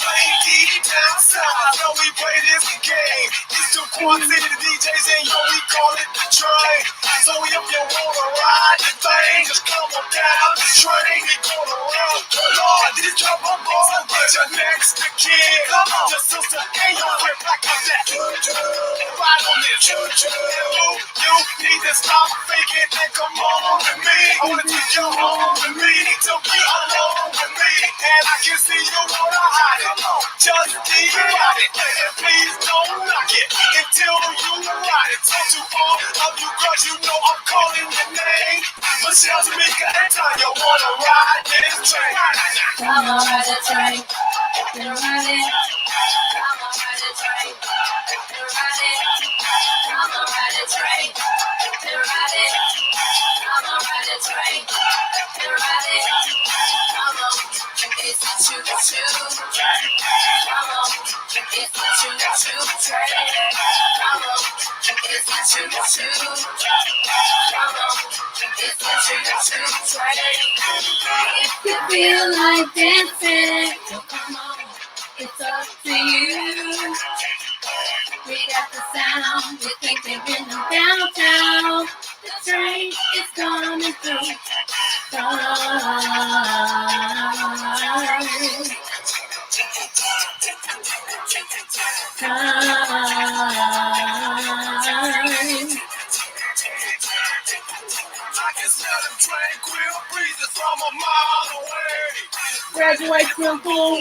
play deep down south. Yo, we play this game. It's the Quad City DJs, and yo, we call it the train. So if you wanna ride the thing, just come on down the train. We gonna roll. Lord, this jump on board. So get your next to kid. Come on, your sister and your friend, back up that. Ride on this. You need to stop faking and come on with me. I wanna take you home with me. To be alone with me. And I can see you wanna hide it. Come on, just keep riding. And please don't knock it until you ride it. So to all of you girls, you know I'm calling your name. Michelle, Tamika, and Tanya wanna ride this train. Come on, ride the train. Ride it. Come on, ride the train. Ride it. Come on, ride the train. Ride it. Come on, ride the train. Ride it. Come on, it's a choo-choo. Come on, it's a choo-choo train. Come on, it's a choo-choo. Come on, it's a choo-choo train. If you feel like dancing, so come on, it's up to you. We got the sound, we think we've been downtown. The train is coming through. I can smell them tranquil breezes from a mile away. Graduate from school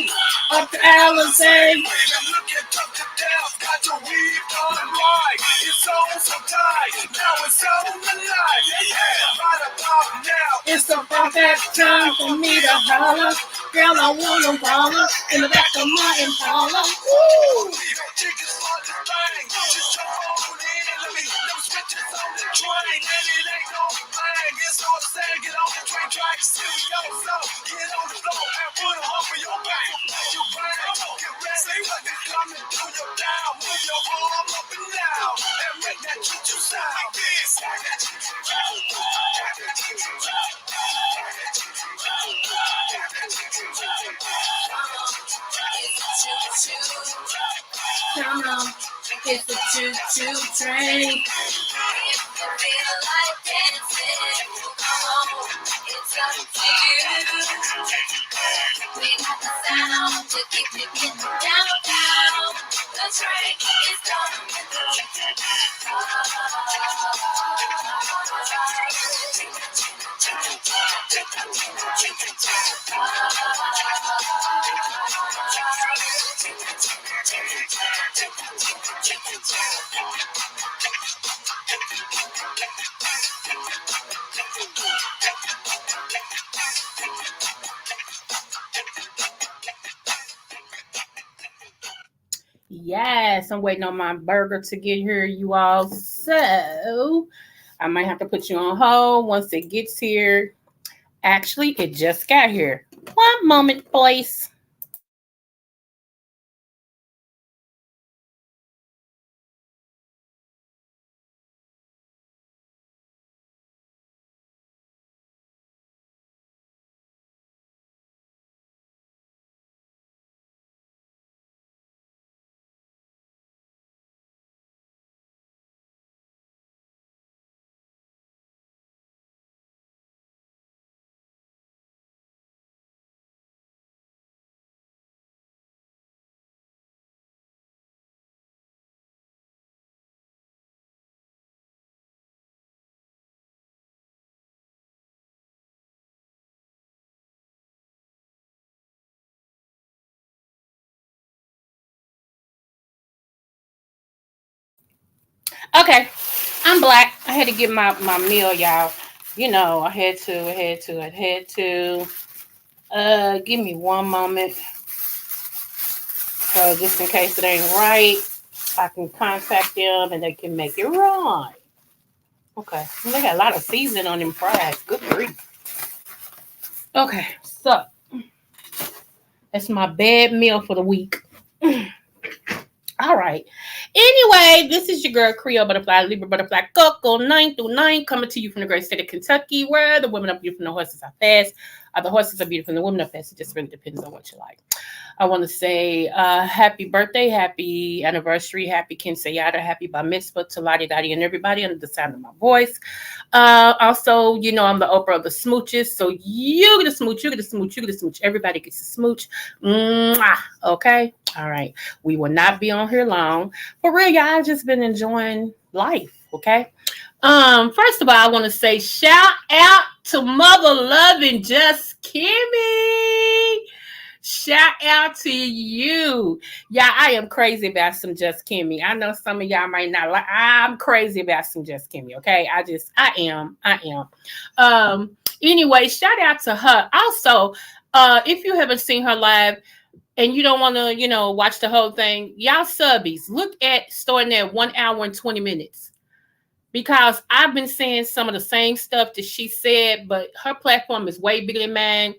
up to Alizé. Look at Dr. Death, got your weed on right. It's on so tight, now it's on the night. Yeah, right about now. It's the perfect time for me to holler. Girl, I wanna holler in the back of my Impala. Woo! Chickens on the thing, just jump on in and let me know switches on the train. And it ain't no thing, it's all the same. Get on the train tracks, here we go. So get on the floor and put a hump in your back. You bang, get ready, say what is coming to your down. Move your arm up and down and make that choo-choo sound like this. Come on, it's a choo-choo train. If you feel like dancing, come on, it's up to you. We got the sound to keep you getting downtown. The train is coming through. Yes, I'm waiting on my burger to get here, you all. So I might have to put you on hold once it gets here. Actually, it just got here. One moment, please. Okay, I'm black. I had to get my meal, y'all. You know, I had to. Give me one moment. So just in case it ain't right, I can contact them and they can make it right. Okay. Well, they got a lot of seasoning on them fries. Good grief. Okay, so that's my bad meal for the week. All right. Anyway, this is your girl Creole Butterfly, Libra Butterfly, Coco 9 through 9, coming to you from the great state of Kentucky, where the women are beautiful and the horses are fast. The horses are beautiful and the women are fast. It just really depends on what you like. I want to say happy birthday, happy anniversary, happy quinceañera, happy bar mitzvah to Lottie Dottie and everybody under the sound of my voice. Also, you know, I'm the Oprah of the smooches. So you get a smooch, you get a smooch, you get a smooch. Everybody gets a smooch. Mwah, okay? All right. We will not be on here long. For real, y'all, I've just been enjoying life, okay? First of all, I want to say shout out to Mother Loving Just Kimmy. Shout out to you. Yeah, I am crazy about some Just Kimmy. I know some of y'all might not like. I'm crazy about some Just Kimmy. Okay, I am. Anyway, shout out to her. Also, if you haven't seen her live and you don't want to, watch the whole thing, y'all subbies, look at starting at 1 hour and 20 minutes. Because I've been saying some of the same stuff that she said, but her platform is way bigger than mine.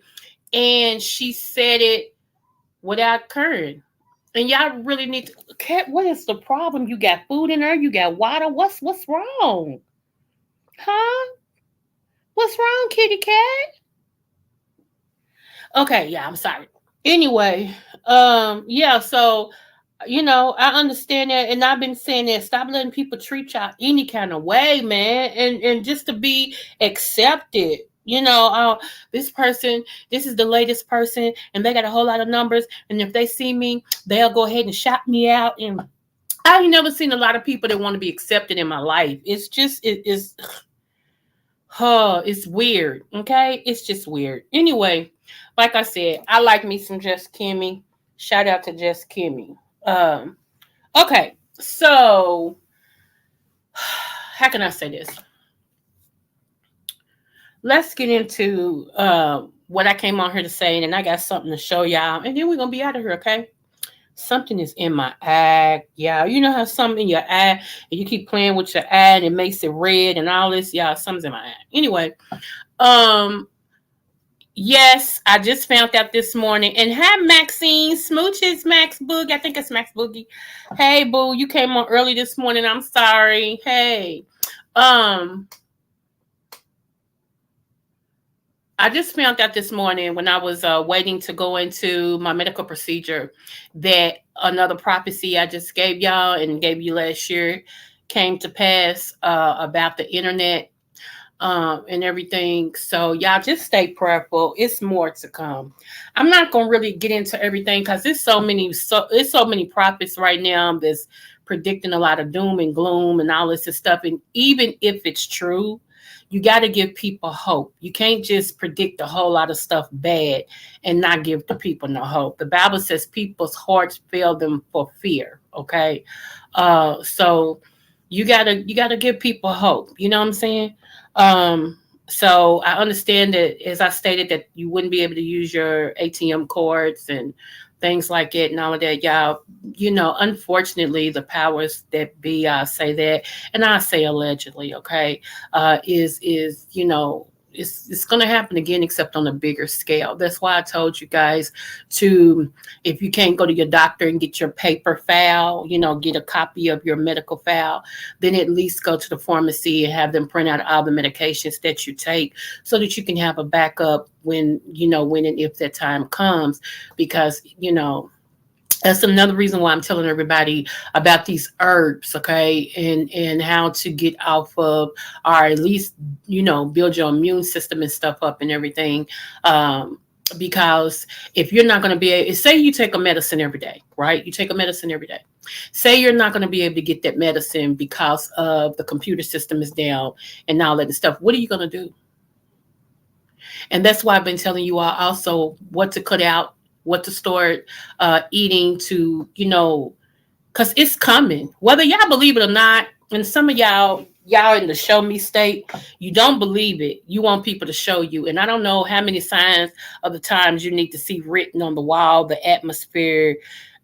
And she said it without current. And y'all really need to, Cat, what is the problem? You got food in there, you got water. What's wrong? Huh? What's wrong, kitty cat? Okay, yeah, I'm sorry. Anyway, yeah, so I understand that, and I've been saying that stop letting people treat y'all any kind of way, man, and just to be accepted. This person, this is the latest person, and they got a whole lot of numbers, and if they see me, they'll go ahead and shout me out. And I've never seen a lot of people that want to be accepted in my life. It's just it's weird. Okay, it's just weird. Anyway, like I said, I like me some Just Kimmy. Shout out to Just Kimmy. Okay, so how can I say this? Let's get into what I came on here to say, and I got something to show y'all, and then we're gonna be out of here, okay? Something is in my eye, y'all. You know how something in your eye, and you keep playing with your eye, and it makes it red and all this, y'all. Something's in my eye. Anyway, um, yes, I just found out this morning. And hi, Maxine. Smooches, Max Boogie. I think it's Max Boogie. Hey, boo, you came on early this morning. I'm sorry. Hey. I just found out this morning when I was waiting to go into my medical procedure that another prophecy I just gave y'all and gave you last year came to pass about the internet and everything. So y'all just stay prayerful. It's more to come. I'm not gonna really get into everything because there's so many prophets right now that's predicting a lot of doom and gloom and all this stuff. And even if it's true, you got to give people hope. You can't just predict a whole lot of stuff bad and not give the people no hope. The Bible says people's hearts fail them for fear. Okay, so you gotta give people hope. You know what I'm saying? So I understand that, as I stated, that you wouldn't be able to use your ATM cards and things like it and all of that. Y'all, unfortunately, the powers that be, I say that, and I say allegedly, okay, is it's going to happen again, except on a bigger scale. That's why I told you guys to, if you can't go to your doctor and get your paper file, get a copy of your medical file, then at least go to the pharmacy and have them print out all the medications that you take so that you can have a backup when and if that time comes. Because, that's another reason why I'm telling everybody about these herbs, okay, and how to get off of, or at least, build your immune system and stuff up and everything. Because if you're not going to be able, say you take a medicine every day, right? You take a medicine every day. Say you're not going to be able to get that medicine because of the computer system is down and all that stuff. What are you going to do? And that's why I've been telling you all also what to cut out, what to start eating to, because it's coming. Whether y'all believe it or not, and some of y'all in the show me state, you don't believe it. You want people to show you. And I don't know how many signs of the times you need to see written on the wall, the atmosphere.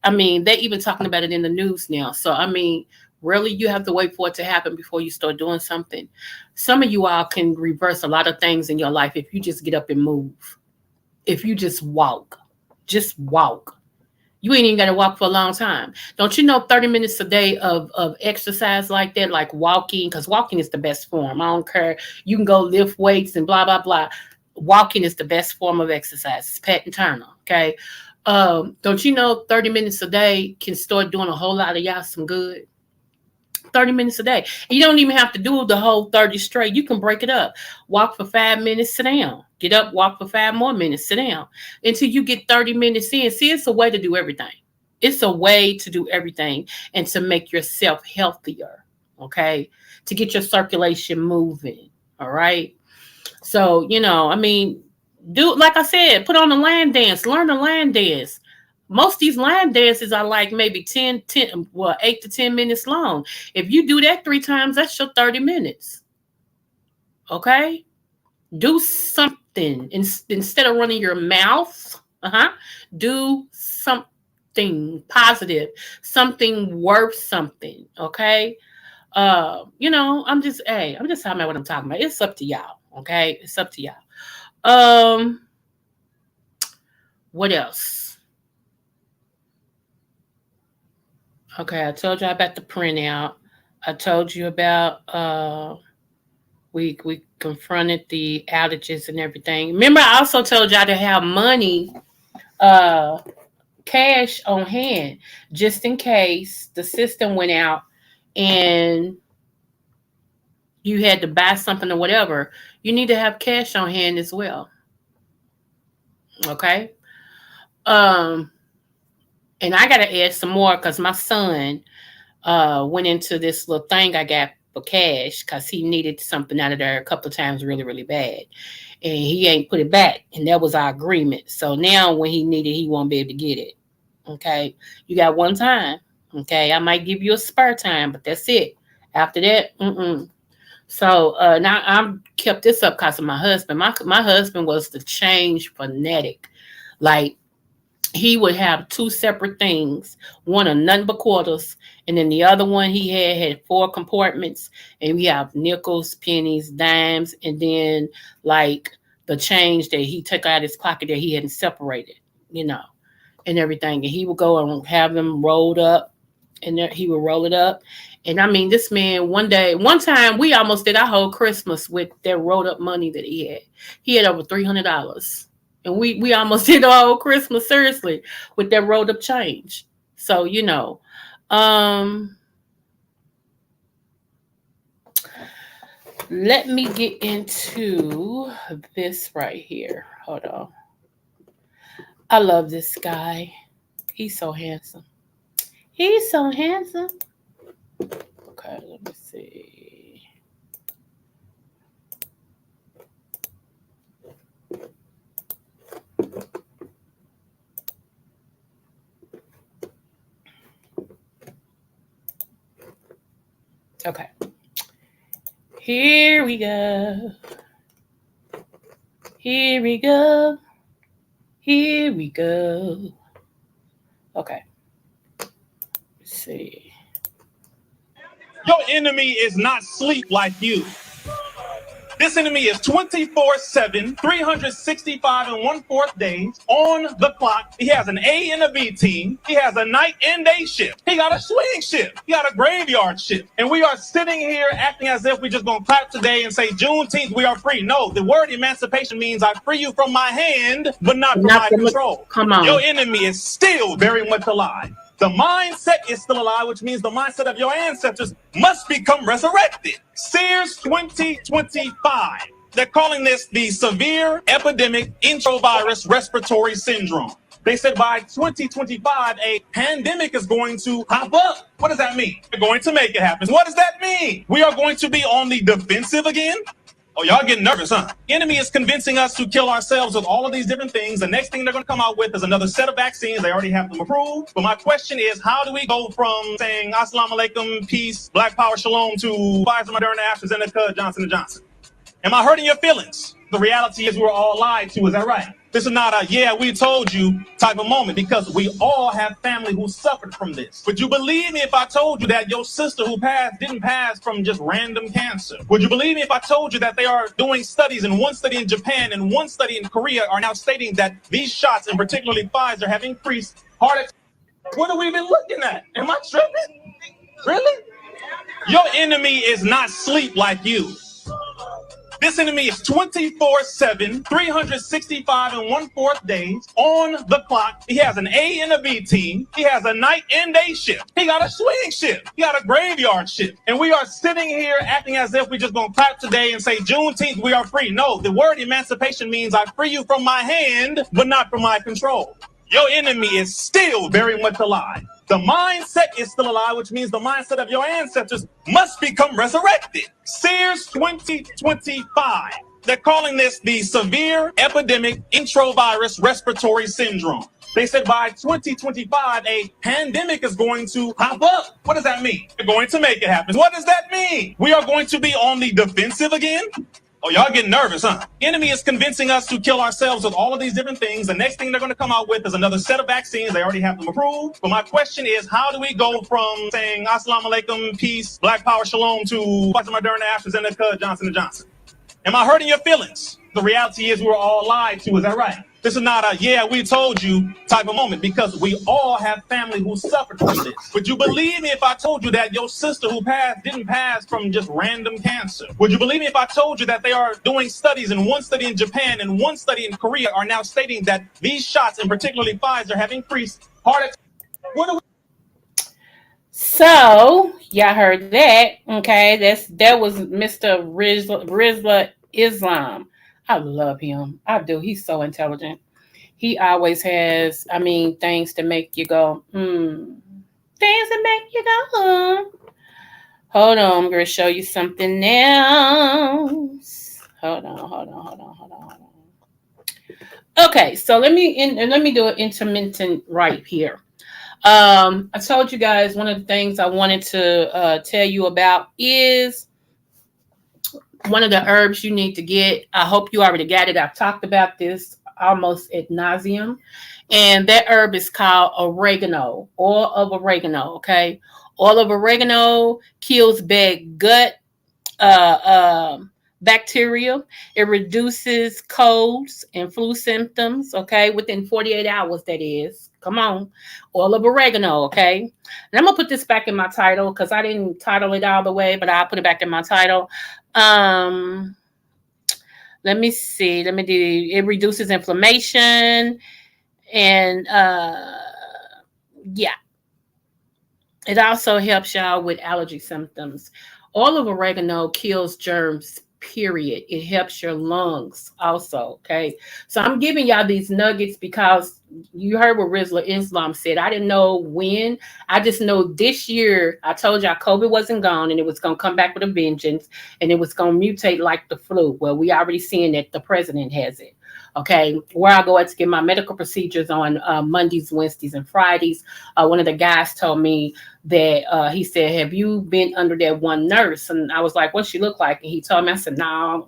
I mean, they're even talking about it in the news now. So, I mean, really, you have to wait for it to happen before you start doing something. Some of you all can reverse a lot of things in your life if you just get up and move. If you just walk. Just walk. You ain't even got to walk for a long time. Don't you know 30 minutes a day of exercise like that, like walking, because walking is the best form. I don't care. You can go lift weights and blah, blah, blah. Walking is the best form of exercise. It's Pat and Turner. Okay. Don't you know 30 minutes a day can start doing a whole lot of y'all some good? 30 minutes a day. And you don't even have to do the whole 30 straight. You can break it up. Walk for 5 minutes, sit down. Get up, walk for 5 more minutes, sit down. Until you get 30 minutes in. See, it's a way to do everything. It's a way to do everything and to make yourself healthier. Okay. To get your circulation moving. All right. So, I mean, do like I said, put on the line dance, learn the line dance. Most of these line dances are like maybe 8 to 10 minutes long. If you do that 3 times, that's your 30 minutes. Okay? Do something instead of running your mouth. Do something positive, something worth something. Okay? I'm just talking about what I'm talking about. It's up to y'all. Okay? It's up to y'all. What else? Okay, I told you about the printout. I told you about we confronted the outages and everything. Remember, I also told y'all to have money, uh, cash on hand, just in case the system went out and you had to buy something or whatever. You need to have cash on hand as well. Okay. Um, and I gotta add some more because my son went into this little thing I got for cash because he needed something out of there a couple of times really, really bad. And he ain't put it back. And that was our agreement. So now when he needed, he won't be able to get it. Okay. You got one time. Okay. I might give you a spare time, but that's it. After that, mm-mm. So now I'm kept this up because of my husband. My husband was the change fanatic. Like he would have two separate things, one of nothing but quarters, and then the other one he had 4 compartments, and we have nickels, pennies, dimes, and then like the change that he took out of his pocket that he hadn't separated, you know, and everything. And he would go and have them rolled up, and there, he would roll it up. And I mean, this man one time, we almost did our whole Christmas with that rolled up money that he had. He had over $300, and we almost did the whole Christmas seriously with that rolled up change. So um, let me get into this right here. Hold on. I love this guy. He's so handsome. He's so handsome. Okay, let me see. Okay. Here we go. Here we go. Here we go. Okay. Let's see. Your enemy is not sleep like you. This enemy is 24/7, 365 and 1/4 days on the clock. He has an A and a B team. He has a night and day shift. He got a swing shift. He got a graveyard shift. And we are sitting here acting as if we're just going to clap today and say, Juneteenth, we are free. No, the word emancipation means I free you from my hand, but not from my control. Come on. Your enemy is still very much alive. The mindset is still alive, which means the mindset of your ancestors must become resurrected. Sears 2025. They're calling this the severe epidemic enterovirus respiratory syndrome. They said by 2025, a pandemic is going to pop up. What does that mean? They're going to make it happen. What does that mean? We are going to be on the defensive again? Oh, y'all getting nervous, huh? The enemy is convincing us to kill ourselves with all of these different things. The next thing they're going to come out with is another set of vaccines. They already have them approved. But my question is, how do we go from saying assalamu alaikum, peace, black power, shalom, to Pfizer, Moderna, AstraZeneca, Johnson & Johnson? Am I hurting your feelings? The reality is we're all lied to. Is that right? This is not a, yeah, we told you type of moment, because we all have family who suffered from this. Would you believe me if I told you that your sister who passed didn't pass from just random cancer? Would you believe me if I told you that they are doing studies, and one study in Japan and one study in Korea are now stating that these shots, and particularly Pfizer, have increased heart attacks? What have we been looking at? Am I tripping? Really? Your enemy is not sleep like you. This enemy is 24/7, 365 and one-fourth days on the clock. He has an A and a B team. He has a night and day shift. He got a swing shift. He got a graveyard shift. And we are sitting here acting as if we're just going to clap today and say, Juneteenth, we are free. No, the word emancipation means I free you from my hand, but not from my control. Your enemy is still very much alive. The mindset is still alive, which means the mindset of your ancestors must become resurrected. Sears 2025. They're calling this the severe epidemic introvirus respiratory syndrome. They said by 2025, a pandemic is going to pop up. What does that mean? They're going to make it happen. What does that mean? We are going to be on the defensive again? Oh, y'all getting nervous, huh? Enemy is convincing us to kill ourselves with all of these different things. The next thing they're going to come out with is another set of vaccines. They already have them approved. But my question is, how do we go from saying Assalamu alaikum, peace, black power, shalom, to Moderna, AstraZeneca, Johnson & Johnson? Am I hurting your feelings? The reality is we're all lied to. Is that right? This is not a, yeah, we told you type of moment, because we all have family who suffered from this. Would you believe me if I told you that your sister who passed didn't pass from just random cancer? Would you believe me if I told you that they are doing studies, and one study in Japan and one study in Korea are now stating that these shots, and particularly Pfizer, have increased heart attacks? What do we? So y'all heard that, okay? That was Mr. Rizla Islam. I love him. I do. He's so intelligent. He always has, I mean, things to make you go, things to make you go, Hold on, I'm gonna show you something else. Hold on. Okay, so let me do an intermittent right here. I told you guys one of the things I wanted to tell you about is one of the herbs you need to get. I hope you already got it. I've talked about this almost ad nauseum. And that herb is called oregano, oil of oregano. Okay. Oil of oregano kills bad gut bacteria. It reduces colds and flu symptoms. Okay. Within 48 hours, that is. Come on. Oil of oregano. Okay. And I'm going to put this back in my title because I didn't title it all the way, but I'll put it back in my title. Let me see. Let me do. It reduces inflammation, and yeah, it also helps y'all with allergy symptoms. Oil of oregano kills germs. Period. It helps your lungs also. Okay, so I'm giving y'all these nuggets because you heard what Rizla Islam said. I didn't know when. I just know this year. I told y'all COVID wasn't gone and it was gonna come back with a vengeance and it was gonna mutate like the flu. Well, we already seeing that the president has it. Okay, where I go to get my medical procedures on Mondays, Wednesdays, and Fridays. One of the guys told me that he said, "Have you been under that one nurse?" And I was like, "What she look like?" And he told me, I said, "No,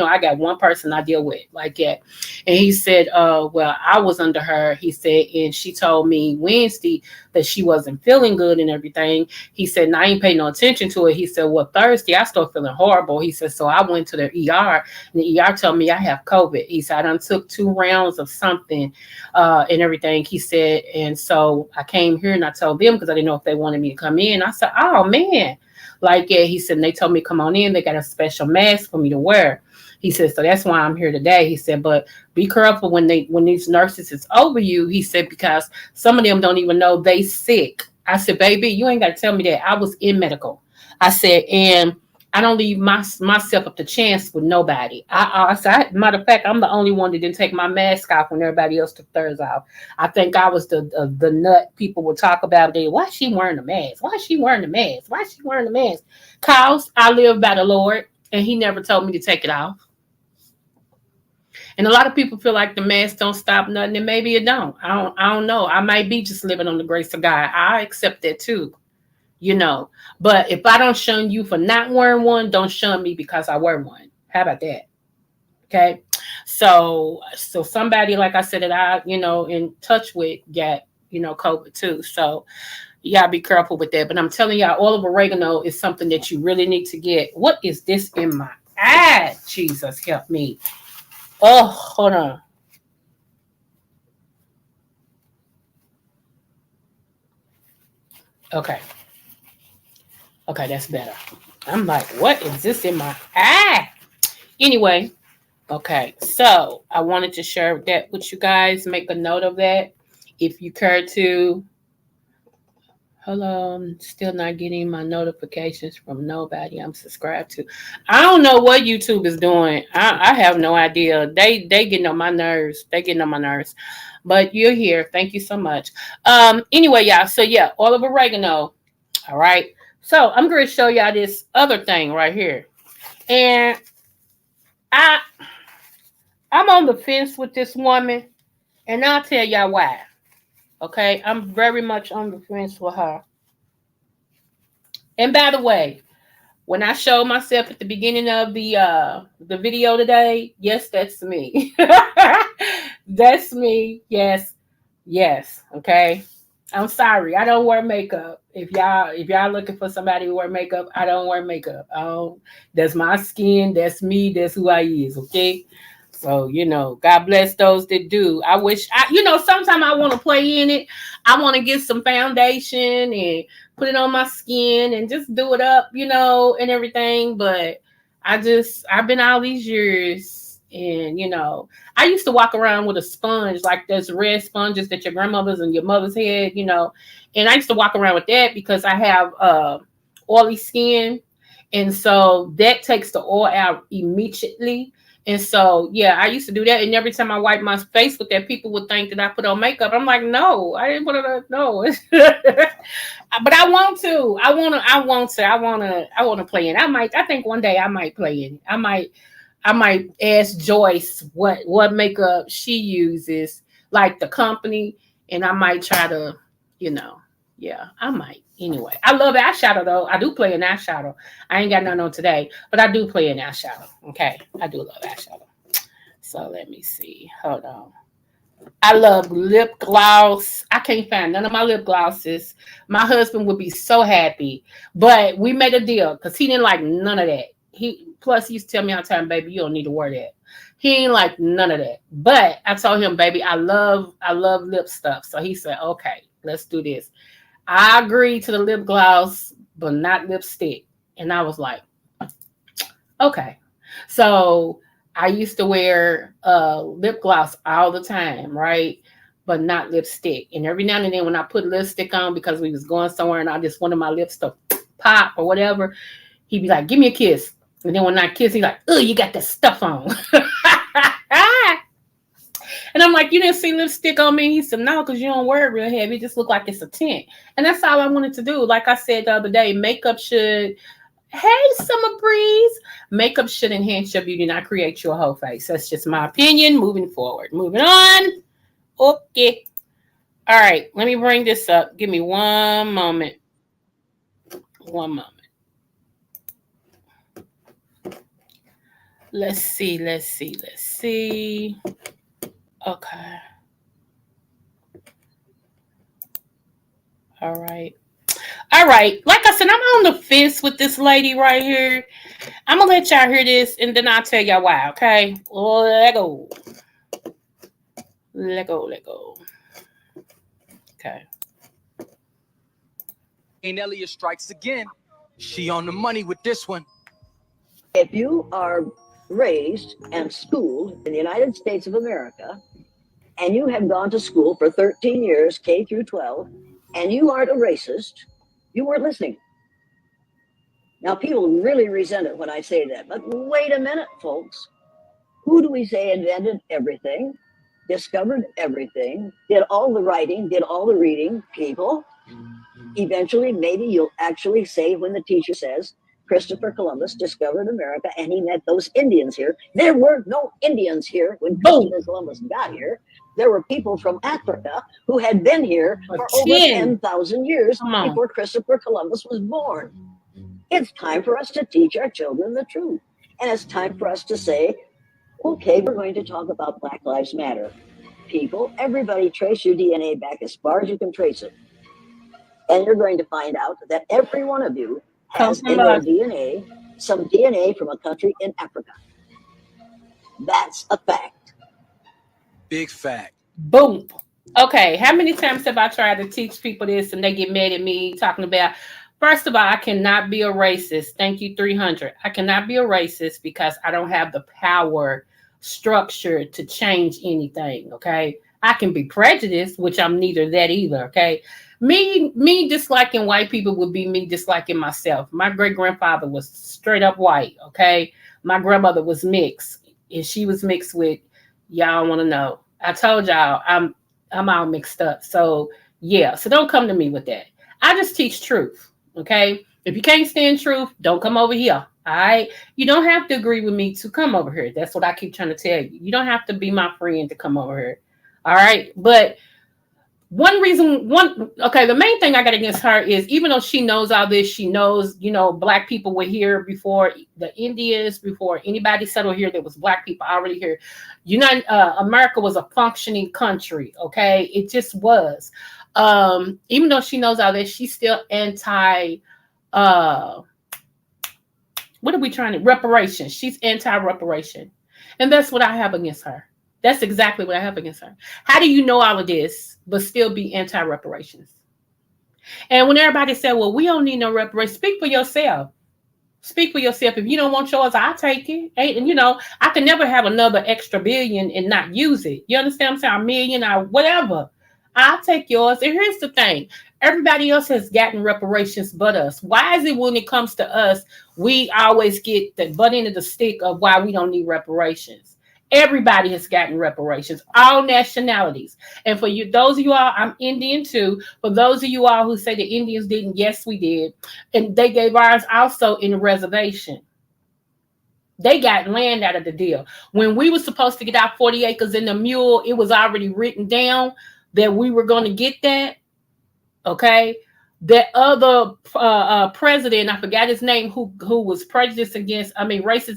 I got one person I deal with like that." And he said, "Well, I was under her." He said, and she told me Wednesday that she wasn't feeling good and everything. He said, and I ain't paying no attention to it. He said, well, Thursday I started feeling horrible. He said, so I went to the ER and the ER told me I have COVID. He said, I done took 2 rounds of something and everything. He said, and so I came here and I told them because I didn't know if they wanted me to come in. I said, oh man. Like, yeah, he said, and they told me come on in. They got a special mask for me to wear. He said, so that's why I'm here today. He said, but be careful when these nurses is over you. He said, because some of them don't even know they sick. I said, baby, you ain't got to tell me that. I was in medical. I said, and I don't leave myself up to chance with nobody. I said, matter of fact, I'm the only one that didn't take my mask off when everybody else took theirs off. I think I was the nut people would talk about it. Why is she wearing the mask? Why is she wearing the mask? Why is she wearing the mask? Cause I live by the Lord, and He never told me to take it off. And a lot of people feel like the mask don't stop nothing, and maybe it don't. I don't know. I might be just living on the grace of God. I accept that too. But if I don't shun you for not wearing one, don't shun me because I wear one. How about that? Okay. So somebody, like I said, that I, in touch with got, COVID too. So you gotta be careful with that. But I'm telling y'all, oil of oregano is something that you really need to get. What is this in my eye? Jesus help me. Oh, hold on. Okay. Okay, that's better. I'm like, what is this in my eye? Anyway, okay. So I wanted to share that with you guys. Make a note of that. If you care to. Hello, I'm still not getting my notifications from nobody I'm subscribed to. I don't know what YouTube is doing. I have no idea. They getting on my nerves. They getting on my nerves. But you're here. Thank you so much. Anyway, y'all. So yeah, olive oregano. All right. So I'm going to show y'all this other thing right here. And I I'm on the fence with this woman, and I'll tell y'all why. Okay, I'm very much on the fence with her. And by the way, when I showed myself at the beginning of the video today, yes, that's me. That's me. Yes, yes. Okay. I'm sorry. I don't wear makeup. If y'all looking for somebody who wear makeup, I don't wear makeup. I don't, that's my skin. That's me. That's who I is. Okay. So, God bless those that do. I wish sometimes I want to play in it. I want to get some foundation and put it on my skin and just do it up, and everything. But I've been all these years, and I used to walk around with a sponge, like those red sponges that your grandmothers and your mothers had, and I used to walk around with that because I have oily skin, and so that takes the oil out immediately. And so, yeah, I used to do that. And every time I wipe my face with that, people would think that I put on makeup. I'm like, no, I didn't put it on. No. But I want to. I want to play in. I think one day I might play in. I might ask Joyce what makeup she uses, like the company, and I might try to, you know, yeah, I might. Anyway, I love eyeshadow though. I do play an eyeshadow. I ain't got none on today, but I do play an eyeshadow. Okay, I do love eyeshadow. So let me see. Hold on. I love lip gloss. I can't find none of my lip glosses. My husband would be so happy. But we made a deal because he didn't like none of that. He used to tell me all the time, baby, you don't need to wear that. He ain't like none of that. But I told him, baby, I love lip stuff. So he said, okay, let's do this. I agreed to the lip gloss, but not lipstick. And I was like, okay. So I used to wear lip gloss all the time, right? But not lipstick. And every now and then when I put lipstick on because we was going somewhere and I just wanted my lips to pop or whatever, he'd be like, give me a kiss. And then when I kiss, he's like, oh, you got that stuff on. And I'm like, you didn't see lipstick on me? He said, no, because you don't wear it real heavy. It just look like it's a tint. And that's all I wanted to do. Like I said the other day, makeup should, hey, Summer Breeze, makeup should enhance your beauty, not create your whole face. That's just my opinion. Moving forward. Moving on. Okay. All right. Let me bring this up. Give me one moment. One moment. Let's see. Let's see. Let's see. Okay. All right. All right. Like I said, I'm on the fence with this lady right here. I'm gonna let y'all hear this, and then I'll tell y'all why. Okay. Let go. Let go. Let go. Okay. And Elliott strikes again. She on the money with this one. If you are raised and schooled in the United States of America, and you have gone to school for 13 years, K through 12, and you aren't a racist, you weren't listening. Now, people really resent it when I say that, but wait a minute, folks. Who do we say invented everything, discovered everything, did all the writing, did all the reading? People. Eventually, maybe you'll actually say when the teacher says, Christopher Columbus discovered America and he met those Indians here. There were no Indians here when Christopher Columbus got here. There were people from Africa who had been here for over 10,000 years before Christopher Columbus was born. It's time for us to teach our children the truth. And it's time for us to say, okay, we're going to talk about Black Lives Matter. People, everybody trace your DNA back as far as you can trace it. And you're going to find out that every one of you has in their DNA some DNA from a country in Africa. That's a fact. Big fact. Boom. Okay, how many times have I tried to teach people this and they get mad at me talking about, first of all, I cannot be a racist. Thank you, 300. I cannot be a racist because I don't have the power structure to change anything. Okay. I can be prejudiced, which I'm neither that either. Okay. Me disliking white people would be me disliking myself. My great grandfather was straight up white. Okay. My grandmother was mixed, and she was mixed with, y'all want to know. I told y'all I'm all mixed up. So yeah, so don't come to me with that. I just teach truth. Okay. If you can't stand truth, don't come over here. All right. You don't have to agree with me to come over here. That's what I keep trying to tell you. You don't have to be my friend to come over here. All right. But okay, the main thing I got against her is, even though she knows all this, she knows, black people were here before the Indians, before anybody settled here. There was black people already here. America was a functioning country. Okay. It just was. Even though she knows all this, she's still anti, uh, what are we trying to, reparations. She's anti-reparation. And that's what I have against her. That's exactly what I have against her. How do you know all of this, but still be anti-reparations? And when everybody said, well, we don't need no reparations, speak for yourself. Speak for yourself. If you don't want yours, I'll take it. And I can never have another extra billion and not use it. You understand what I'm saying? A million or whatever. I'll take yours. And here's the thing. Everybody else has gotten reparations but us. Why is it when it comes to us, we always get the butt end of the stick of why we don't need reparations? Everybody has gotten reparations, all nationalities. And for you, those of you all, I'm Indian too. For those of you all who say the Indians didn't, yes, we did. And they gave ours also in the reservation. They got land out of the deal. When we were supposed to get our 40 acres in the mule, it was already written down that we were going to get that. Okay. That other president, I forgot his name, who was racist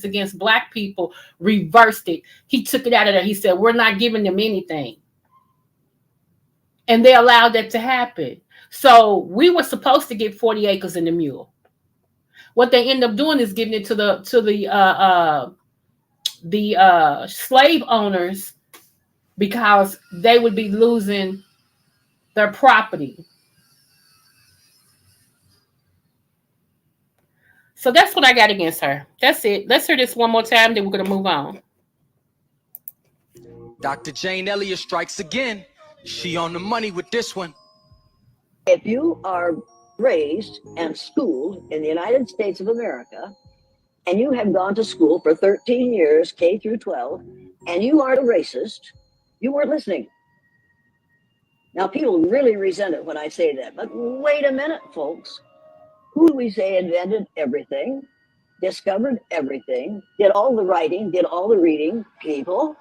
against black people, reversed it. He took it out of there. He said, we're not giving them anything. And they allowed that to happen. So we were supposed to get 40 acres in the mule. What they end up doing is giving it to the slave owners, because they would be losing their property. So that's what I got against her. That's it. Let's hear this one more time, then we're going to move on. Dr. Jane Elliott strikes again. She on the money with this one. If you are raised and schooled in the United States of America, and you have gone to school for 13 years, K through 12, and you aren't a racist, you weren't listening. Now, people really resent it when I say that, but wait a minute, folks. Who do we say invented everything, discovered everything, did all the writing, did all the reading? People.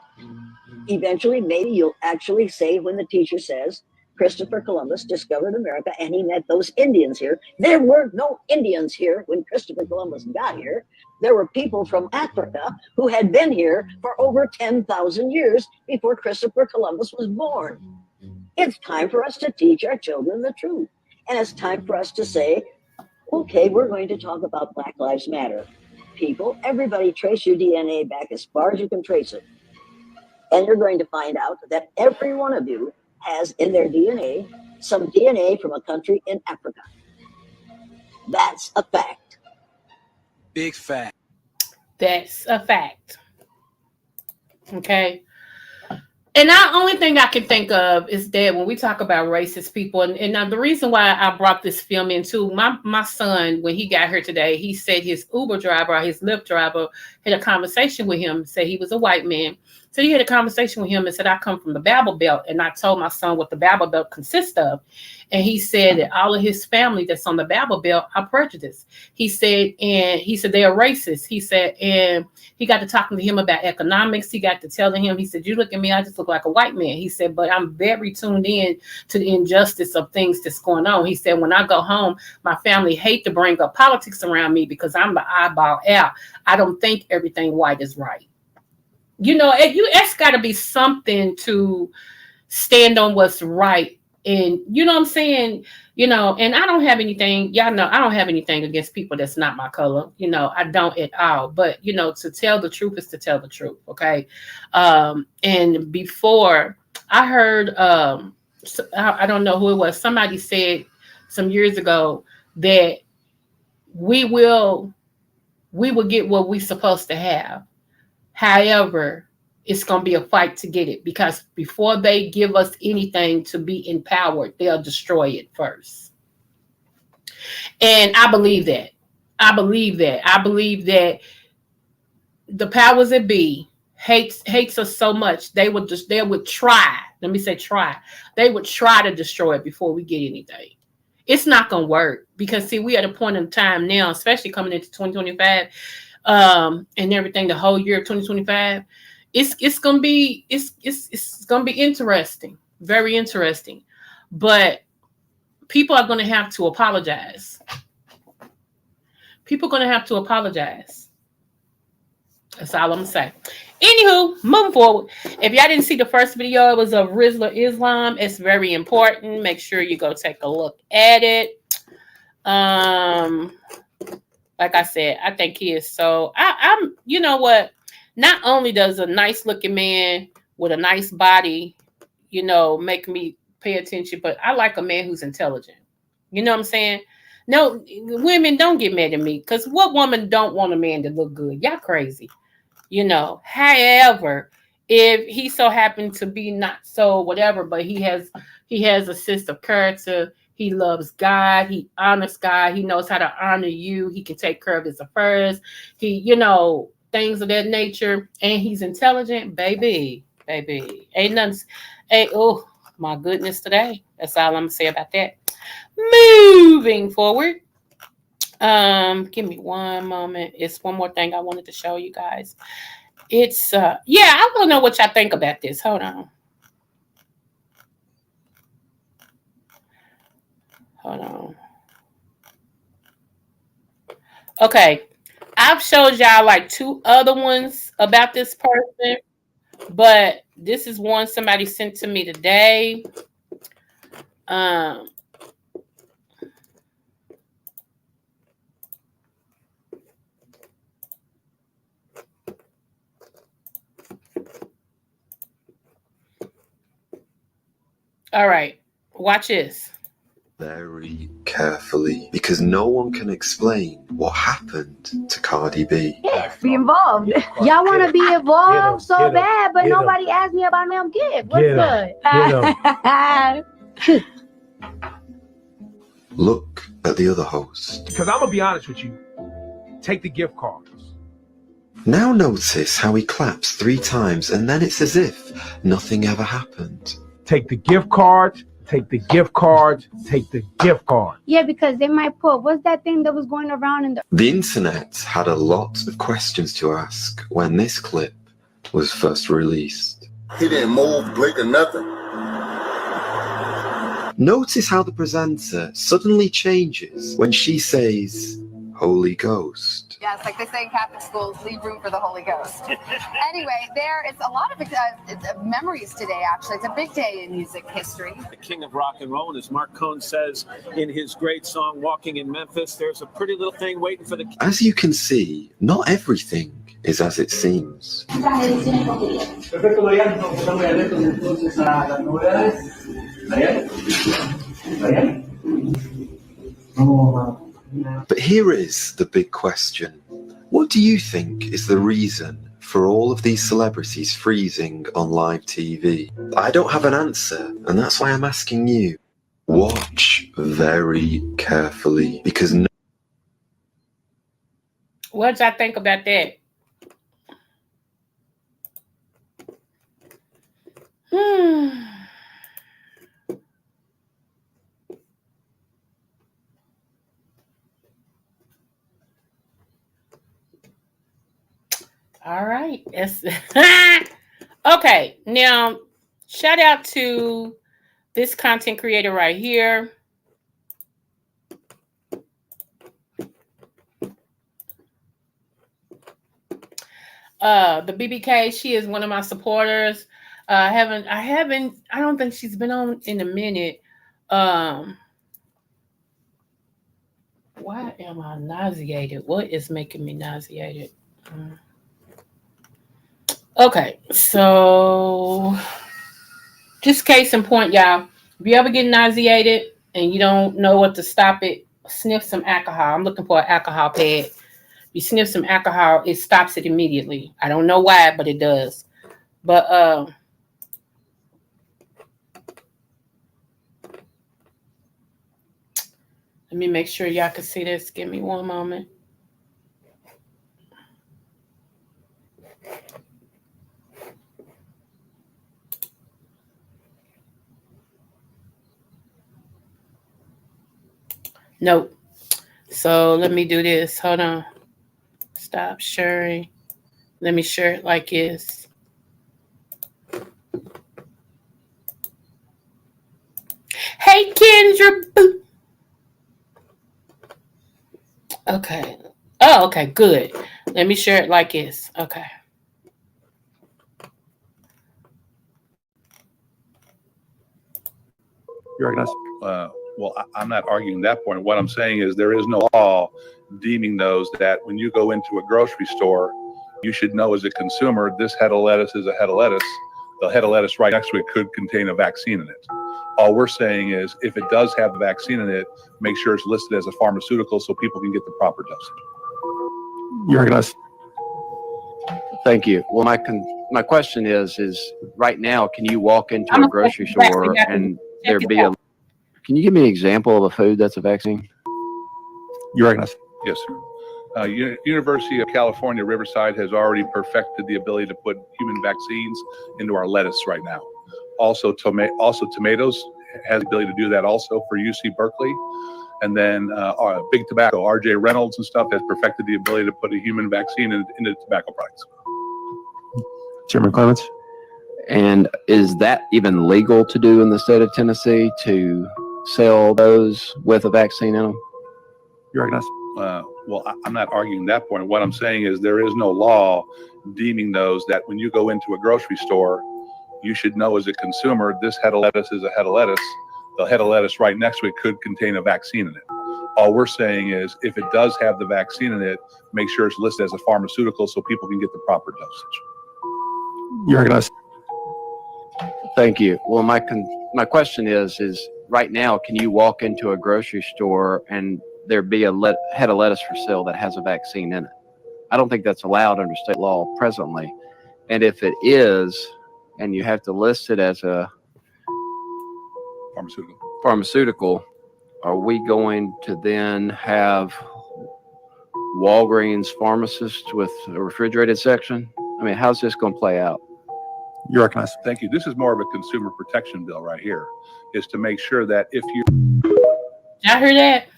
Eventually, maybe you'll actually say, when the teacher says, Christopher Columbus discovered America and he met those Indians here. There were no Indians here when Christopher Columbus got here. There were people from Africa who had been here for over 10,000 years before Christopher Columbus was born. It's time for us to teach our children the truth. And it's time for us to say, okay, we're going to talk about Black Lives Matter. People, everybody trace your DNA back as far as you can trace it. And you're going to find out that every one of you has in their DNA some DNA from a country in Africa. That's a fact. Big fact. That's a fact. Okay. And the only thing I can think of is that when we talk about racist people, and now the reason why I brought this film in too, my son, when he got here today, he said his Uber driver or his Lyft driver had a conversation with him, said he was a white man. So he had a conversation with him and said, I come from the Bible Belt. And I told my son what the Bible Belt consists of. And he said that all of his family that's on the Bible Belt are prejudiced. He said they are racist. He said, and he got to talking to him about economics. He got to telling him, he said, you look at me, I just look like a white man. He said, but I'm very tuned in to the injustice of things that's going on. He said, when I go home, my family hate to bring up politics around me because I'm the eyeball out. I don't think everything white is right. It's got to be something to stand on what's right. And you know what I'm saying? And I don't have anything, y'all know, I don't have anything against people that's not my color. I don't at all. But, to tell the truth is to tell the truth. Okay. And before I heard I don't know who it was. Somebody said some years ago that we will get what we're supposed to have. However, it's going to be a fight to get it, because before they give us anything to be empowered, they'll destroy it first. And I believe that. I believe that. I believe that the powers that be hates us so much, they would try. Let me say try. They would try to destroy it before we get anything. It's not gonna work, because see, we at a point in time now, especially coming into 2025, and everything, the whole year of 2025, it's gonna be it's gonna be interesting, very interesting. But people are gonna have to apologize. People are gonna have to apologize. That's all I'm gonna say. Anywho, moving forward. If y'all didn't see the first video, it was of Rizla Islam. It's very important. Make sure you go take a look at it. Like I said, I think he is so. I'm. You know what? Not only does a nice looking man with a nice body, make me pay attention, but I like a man who's intelligent. You know what I'm saying? No, women, don't get mad at me, because what woman don't want a man to look good? Y'all crazy. However, if he so happened to be not so whatever, but he has a sense of character, he loves God, he honors God, he knows how to honor you, he can take care of his affairs, he, things of that nature, and he's intelligent, baby, ain't nothing, oh my goodness, today. That's all I'm gonna say about that. Moving forward. Give me one moment. It's one more thing I wanted to show you guys. It's I want to know what y'all think about this. Hold on. Okay. I've showed y'all like 2 other ones about this person, but this is one somebody sent to me today. All right, watch this. Very carefully, because no one can explain what happened to Cardi B. Yes, be involved. Y'all want to be involved so bad, but nobody asked me about them gift. What's good? Look at the other host. Because I'm going to be honest with you. Take the gift cards. Now notice how he claps 3 times and then it's as if nothing ever happened. Take the gift cards. Take the gift cards. Take the gift card. Yeah, because they might put, what's that thing that was going around in the... The internet had a lot of questions to ask when this clip was first released. He didn't move, blink, or nothing. Notice how the presenter suddenly changes when she says, Holy Ghost. Yes, like they say in Catholic schools, leave room for the Holy Ghost. Anyway, there is a lot of memories today, actually. It's a big day in music history. The king of rock and roll, and as Mark Cohn says in his great song, Walking in Memphis, there's a pretty little thing waiting for the... As you can see, not everything is as it seems. But here is the big question. What do you think is the reason for all of these celebrities freezing on live TV? I don't have an answer, and that's why I'm asking you. Watch very carefully, because what y'all think about that? All right. Okay. Now, shout out to this content creator right here. The BBK, she is one of my supporters. I don't think she's been on in a minute. Why am I nauseated? What is making me nauseated? Okay, so just case in point, y'all. If you ever get nauseated and you don't know what to stop it, sniff some alcohol. I'm looking for an alcohol pad. You sniff some alcohol, it stops it immediately. I don't know why, but it does. But let me make sure y'all can see this. Give me one moment. Nope. So let me do this. Hold on. Stop sharing. Let me share it like this. Hey, Kendra. Okay. Oh, okay. Good. Let me share it like this. Okay. You're well, I'm not arguing that point. What I'm saying is there is no law deeming those that when you go into a grocery store, you should know as a consumer, this head of lettuce is a head of lettuce. The head of lettuce right next to it could contain a vaccine in it. All we're saying is if it does have the vaccine in it, make sure it's listed as a pharmaceutical so people can get the proper dosage. You're gonna. Thank you. Well, my question is right now, can you walk into a grocery store and there be a? Can you give me an example of a food that's a vaccine? You're gonna. Yes, sir. University of California, Riverside has already perfected the ability to put human vaccines into our lettuce right now. Also, tomatoes has the ability to do that also for UC Berkeley. And then Big Tobacco, R.J. Reynolds and stuff has perfected the ability to put a human vaccine into tobacco products. Chairman Clements? And is that even legal to do in the state of Tennessee to sell those with a vaccine in them? You're well, I'm not arguing that point. What I'm saying is there is no law deeming those that when you go into a grocery store, you should know as a consumer, this head of lettuce is a head of lettuce. The head of lettuce right next to it could contain a vaccine in it. All we're saying is if it does have the vaccine in it, make sure it's listed as a pharmaceutical so people can get the proper dosage. You're gonna. Thank you. Well, my question is right now, can you walk into a grocery store and there be a head of lettuce for sale that has a vaccine in it? I don't think that's allowed under state law presently. And if it is, and you have to list it as a pharmaceutical, are we going to then have Walgreens pharmacists with a refrigerated section? I mean, how's this going to play out? You're recognized. Thank you. This is more of a consumer protection bill right here, is to make sure that if you... Y'all hear that?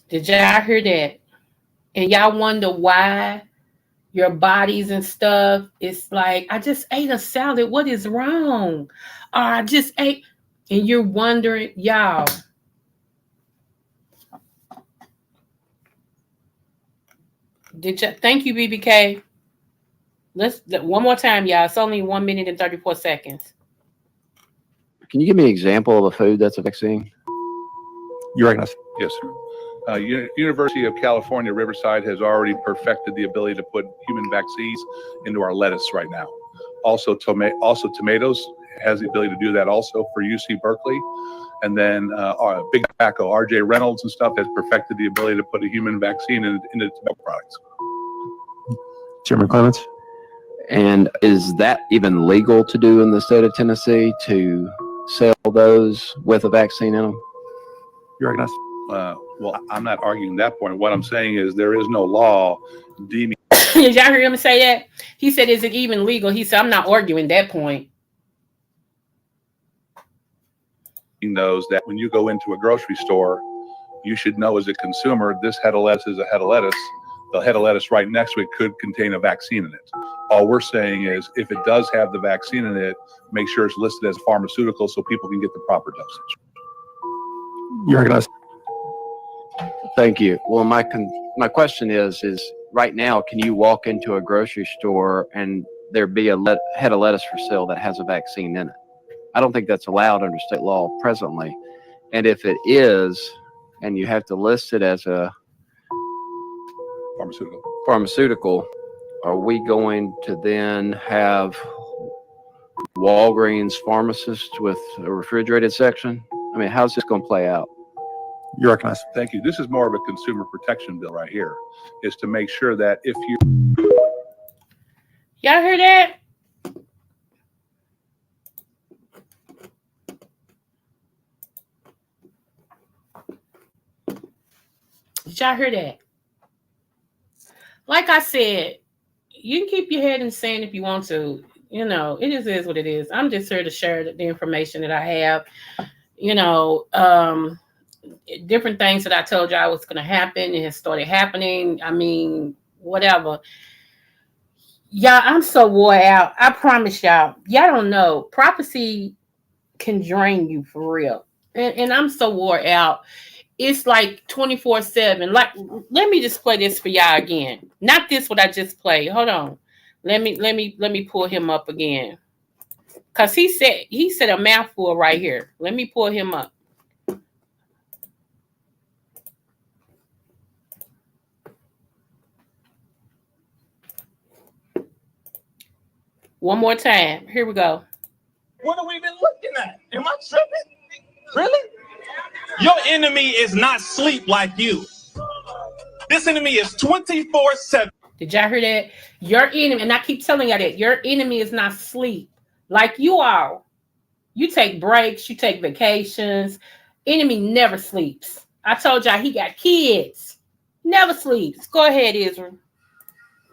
Did y'all hear that? And y'all wonder why your bodies and stuff, it's like, I just ate a salad. What is wrong? Or I just ate, and you're wondering, y'all. Thank you, BBK. Let's one more time, y'all. It's only 1 minute and 34 seconds. Can you give me an example of a food that's a vaccine? You're recognized. Yes, sir. University of California, Riverside has already perfected the ability to put human vaccines into our lettuce right now. Also, tomatoes has the ability to do that also for UC Berkeley. And then Big Tobacco, R.J. Reynolds and stuff has perfected the ability to put a human vaccine into tobacco products. Chairman Clements? And is that even legal to do in the state of Tennessee to sell those with a vaccine in them? You're recognized. Well, I'm not arguing that point. What I'm saying is there is no law deeming... Did y'all hear him say that? He said, is it even legal? He said, I'm not arguing that point. Those that when you go into a grocery store, you should know as a consumer, this head of lettuce is a head of lettuce. The head of lettuce right next to it could contain a vaccine in it. All we're saying is if it does have the vaccine in it, make sure it's listed as a pharmaceutical so people can get the proper dosage. You're recognized. Thank you. Well, my question is right now, can you walk into a grocery store and there be a head of lettuce for sale that has a vaccine in it? I don't think that's allowed under state law presently. And if it is, and you have to list it as a pharmaceutical, are we going to then have Walgreens pharmacist with a refrigerated section? I mean, how's this going to play out? You're recognized. Thank you. This is more of a consumer protection bill right here, is to make sure that if you... Y'all hear that? Did y'all hear that? Like I said, you can keep your head in the sand if you want to. You know, it just is what it is. I'm just here to share the information that I have. You know, different things that I told y'all was going to happen. It has started happening. I mean, whatever. Y'all, I'm so wore out. I promise y'all. Y'all don't know. Prophecy can drain you for real. And I'm so wore out. It's like 24/7. Like, let me just play this for y'all again. Not this what I just played. Hold on. Let me pull him up again. Cause he said a mouthful right here. Let me pull him up. One more time. Here we go. What have we been looking at? Am I tripping? Really? Your enemy is not sleep like you. This enemy is 24/7. Did y'all hear that? Your enemy, and I keep telling y'all that your enemy is not sleep like you are. You take breaks, you take vacations. Enemy never sleeps. I told y'all he got kids. Never sleeps. Go ahead, Israel.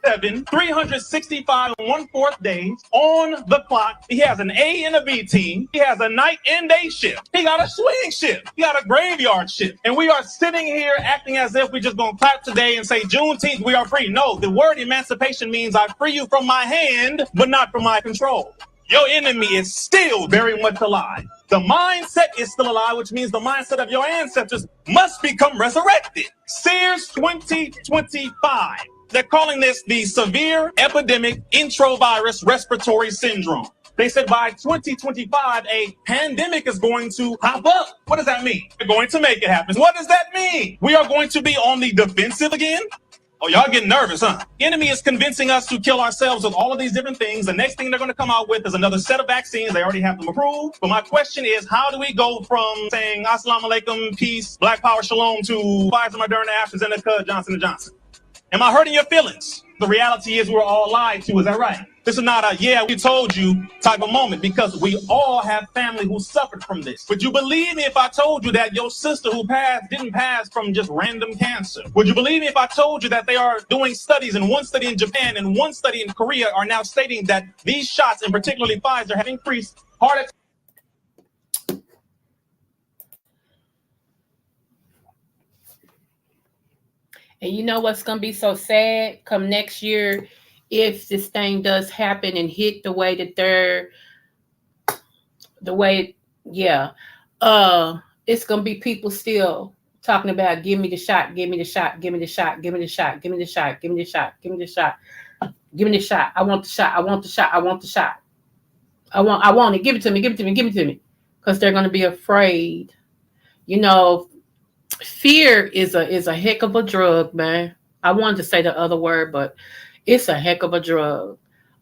365 1/4 days on the clock. He has an A and a B team. He has a night and day shift. He got a swing shift. He got a graveyard shift. And we are sitting here acting as if we're just going to clap today and say Juneteenth, we are free. No, the word emancipation means I free you from my hand, but not from my control. Your enemy is still very much alive. The mindset is still alive, which means the mindset of your ancestors must become resurrected. Sears 2025. They're calling this the severe epidemic introvirus respiratory syndrome. They said by 2025, a pandemic is going to pop up. What does that mean? They're going to make it happen. What does that mean? We are going to be on the defensive again? Oh, y'all getting nervous, huh? Enemy is convincing us to kill ourselves with all of these different things. The next thing they're going to come out with is another set of vaccines. They already have them approved. But my question is, how do we go from saying Assalamu alaikum, peace, black power, shalom, to Pfizer, Moderna, AstraZeneca, Johnson & Johnson? Am I hurting your feelings? The reality is we're all lied to. Is that right? This is not a, yeah, we told you type of moment, because we all have family who suffered from this. Would you believe me if I told you that your sister who passed didn't pass from just random cancer? Would you believe me if I told you that they are doing studies, and one study in Japan and one study in Korea are now stating that these shots, and particularly Pfizer, have increased heart attack? And you know what's going to be so sad come next year if this thing does happen and hit the way that it's going to be people still talking about give me the shot, give me the shot, give me the shot, give me the shot, give me the shot, give me the shot, give me the shot, give me the shot. I want the shot. I want the shot. I want the shot. I want it. Give it to me. Give it to me. Give it to me. Because they're going to be afraid. You know, fear is a heck of a drug, man. I wanted to say the other word, but it's a heck of a drug.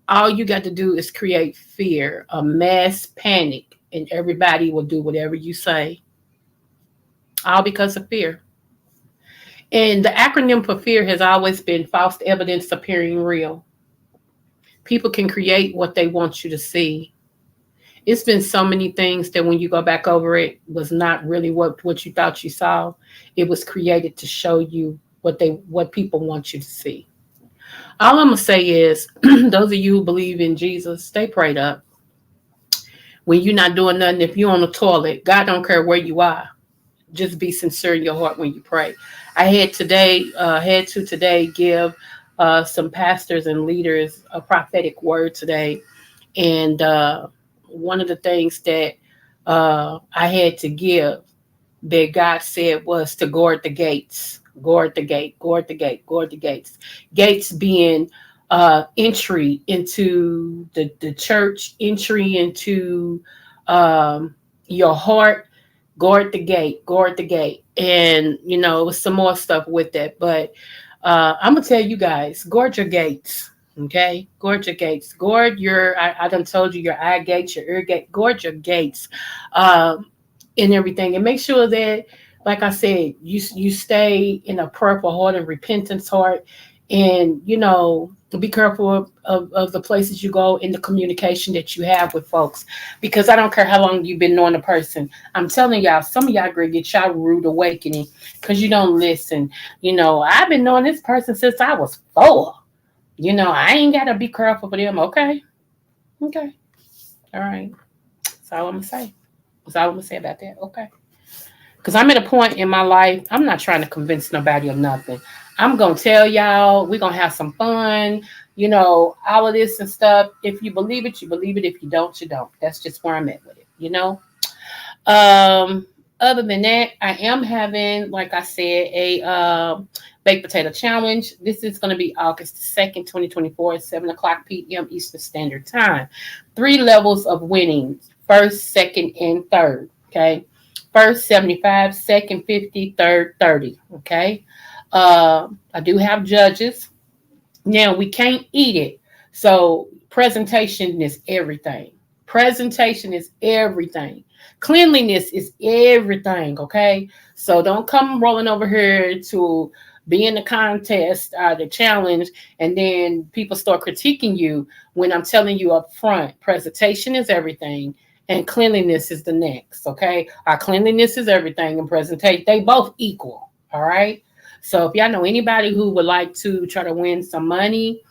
All you got to do is create fear, a mass panic, and everybody will do whatever you say. All because of fear. And the acronym for fear has always been false evidence appearing real. People can create what they want you to see. It's been so many things that when you go back over it was not really what you thought you saw. It was created to show you what people want you to see. All I'm gonna say is, those of you who believe in Jesus, stay prayed up. When you're not doing nothing, if you're on the toilet, God don't care where you are. Just be sincere in your heart when you pray. I had to today give some pastors and leaders a prophetic word today, and one of the things that I had to give that God said was to guard the gates. Guard the gate, guard the gate, guard the gates. Gates being entry into the church, entry into your heart. Guard the gate, guard the gate. And, it was some more stuff with that. But I'm going to tell you guys, guard your gates. Okay, guard your gates. Guard your. I done told you your eye gates, your ear gate. Guard your gates, and everything, and make sure that, like I said, you stay in a prayerful heart and repentance heart, and be careful of the places you go in the communication that you have with folks, because I don't care how long you've been knowing a person. I'm telling y'all, some of y'all gonna get y'all rude awakening because you don't listen. I've been knowing this person since I was 4. I ain't gotta be careful for them. Okay. Okay. All right. That's all I'm gonna say. That's all I'm gonna say about that. Okay. Because I'm at a point in my life, I'm not trying to convince nobody of nothing. I'm gonna tell y'all, we're gonna have some fun, all of this and stuff. If you believe it, you believe it. If you don't, you don't. That's just where I'm at with it. Um, Other than that, I am having, like I said, a baked potato challenge. This is going to be August 2nd, 2024 at 7 o'clock p.m. Eastern Standard Time. 3 levels of winning: first, second, and third. Okay. First, 75, second, 50, third, 30. Okay. I do have judges. Now, we can't eat it. So, presentation is everything. Presentation is everything. Cleanliness is everything. Okay. So, don't come rolling over here to be in the contest, the challenge, and then people start critiquing you when I'm telling you up front, presentation is everything and cleanliness is the next. Okay. Our cleanliness is everything and presentation, they both equal. All right. So if y'all know anybody who would like to try to win some money,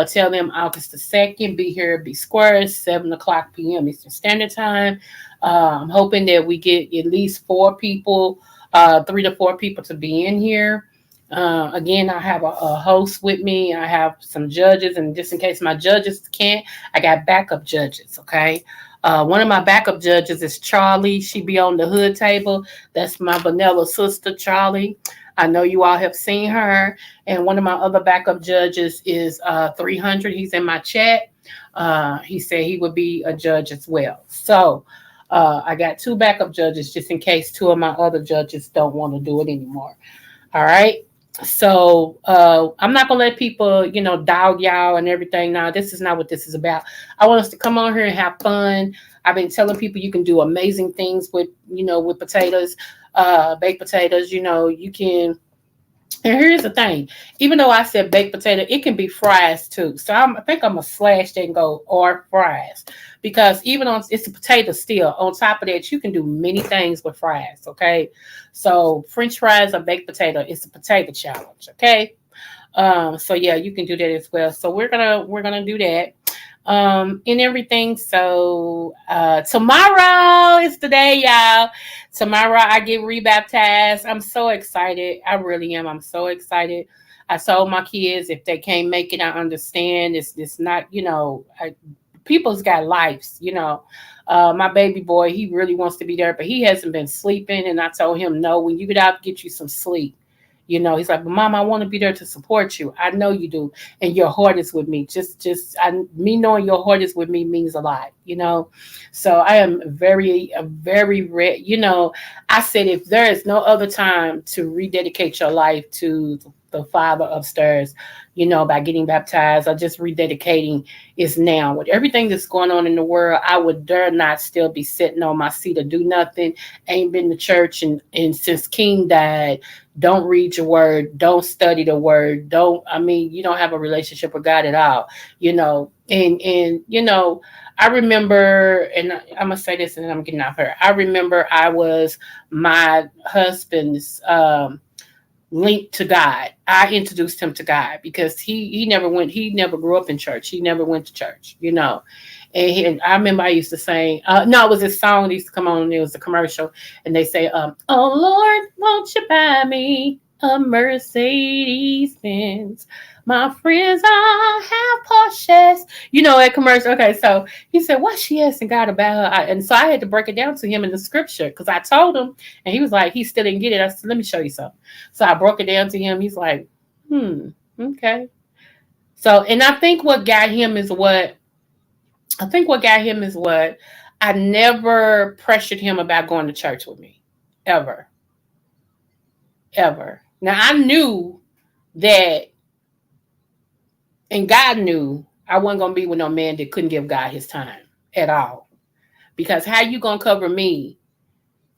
tell them August the 2nd, be here, be square, 7 o'clock p.m. Eastern Standard Time. I'm hoping that we get at least 4 people, 3 to 4 people to be in here. Again, I have a host with me. I have some judges, and just in case my judges can't, I got backup judges. Okay. One of my backup judges is Charlie. She be on the hood table. That's my vanilla sister, Charlie. I know you all have seen her. And one of my other backup judges is 300. He's in my chat. He said he would be a judge as well. So I got 2 backup judges just in case 2 of my other judges don't want to do it anymore. All right. So I'm not gonna let people, dog y'all and everything. Now, this is not what this is about. I want us to come on here and have fun. I've been telling people you can do amazing things with potatoes, baked potatoes. You can. And here's the thing, even though I said baked potato, it can be fries too. So I think I'm gonna slash that and go or fries, because even on it's a potato still. On top of that, you can do many things with fries. Okay, so French fries or baked potato, it's a potato challenge. Okay, so yeah, you can do that as well. So we're gonna do that. And everything. So tomorrow is the day, y'all. Tomorrow I get rebaptized. I'm so excited. I really am. I'm so excited. I told my kids if they can't make it, I understand. It's not, people's got lives. My baby boy, he really wants to be there, but he hasn't been sleeping. And I told him, no, when you get out, get you some sleep. He's like, but Mom, I want to be there to support you. I know you do, and your heart is with me. Me knowing your heart is with me means a lot. So I am very, very I said if there is no other time to rededicate your life to the Father upstairs, by getting baptized or just rededicating, is now. With everything that's going on in the world, I would dare not still be sitting on my seat or do nothing. Ain't been to church and since King died. Don't read your word. Don't study the word. You don't have a relationship with God at all, and I remember, and I'm going to say this and then I'm getting off her. I remember I was my husband's link to God. I introduced him to God because he never grew up in church. He never went to church, And I remember I used to sing, no, it was a song that used to come on, it was a commercial, and they say, oh Lord, won't you buy me a Mercedes Benz? My friends all have Porsches. That commercial. Okay, so he said, what she asking God about her? And so I had to break it down to him in the scripture because I told him, and he was like, he still didn't get it. I said, let me show you something. So I broke it down to him. He's like, okay. So, and I think what got him is what I never pressured him about going to church with me. Ever. Ever. Now, I knew that And God knew I wasn't going to be with no man that couldn't give God his time at all. Because how you going to cover me?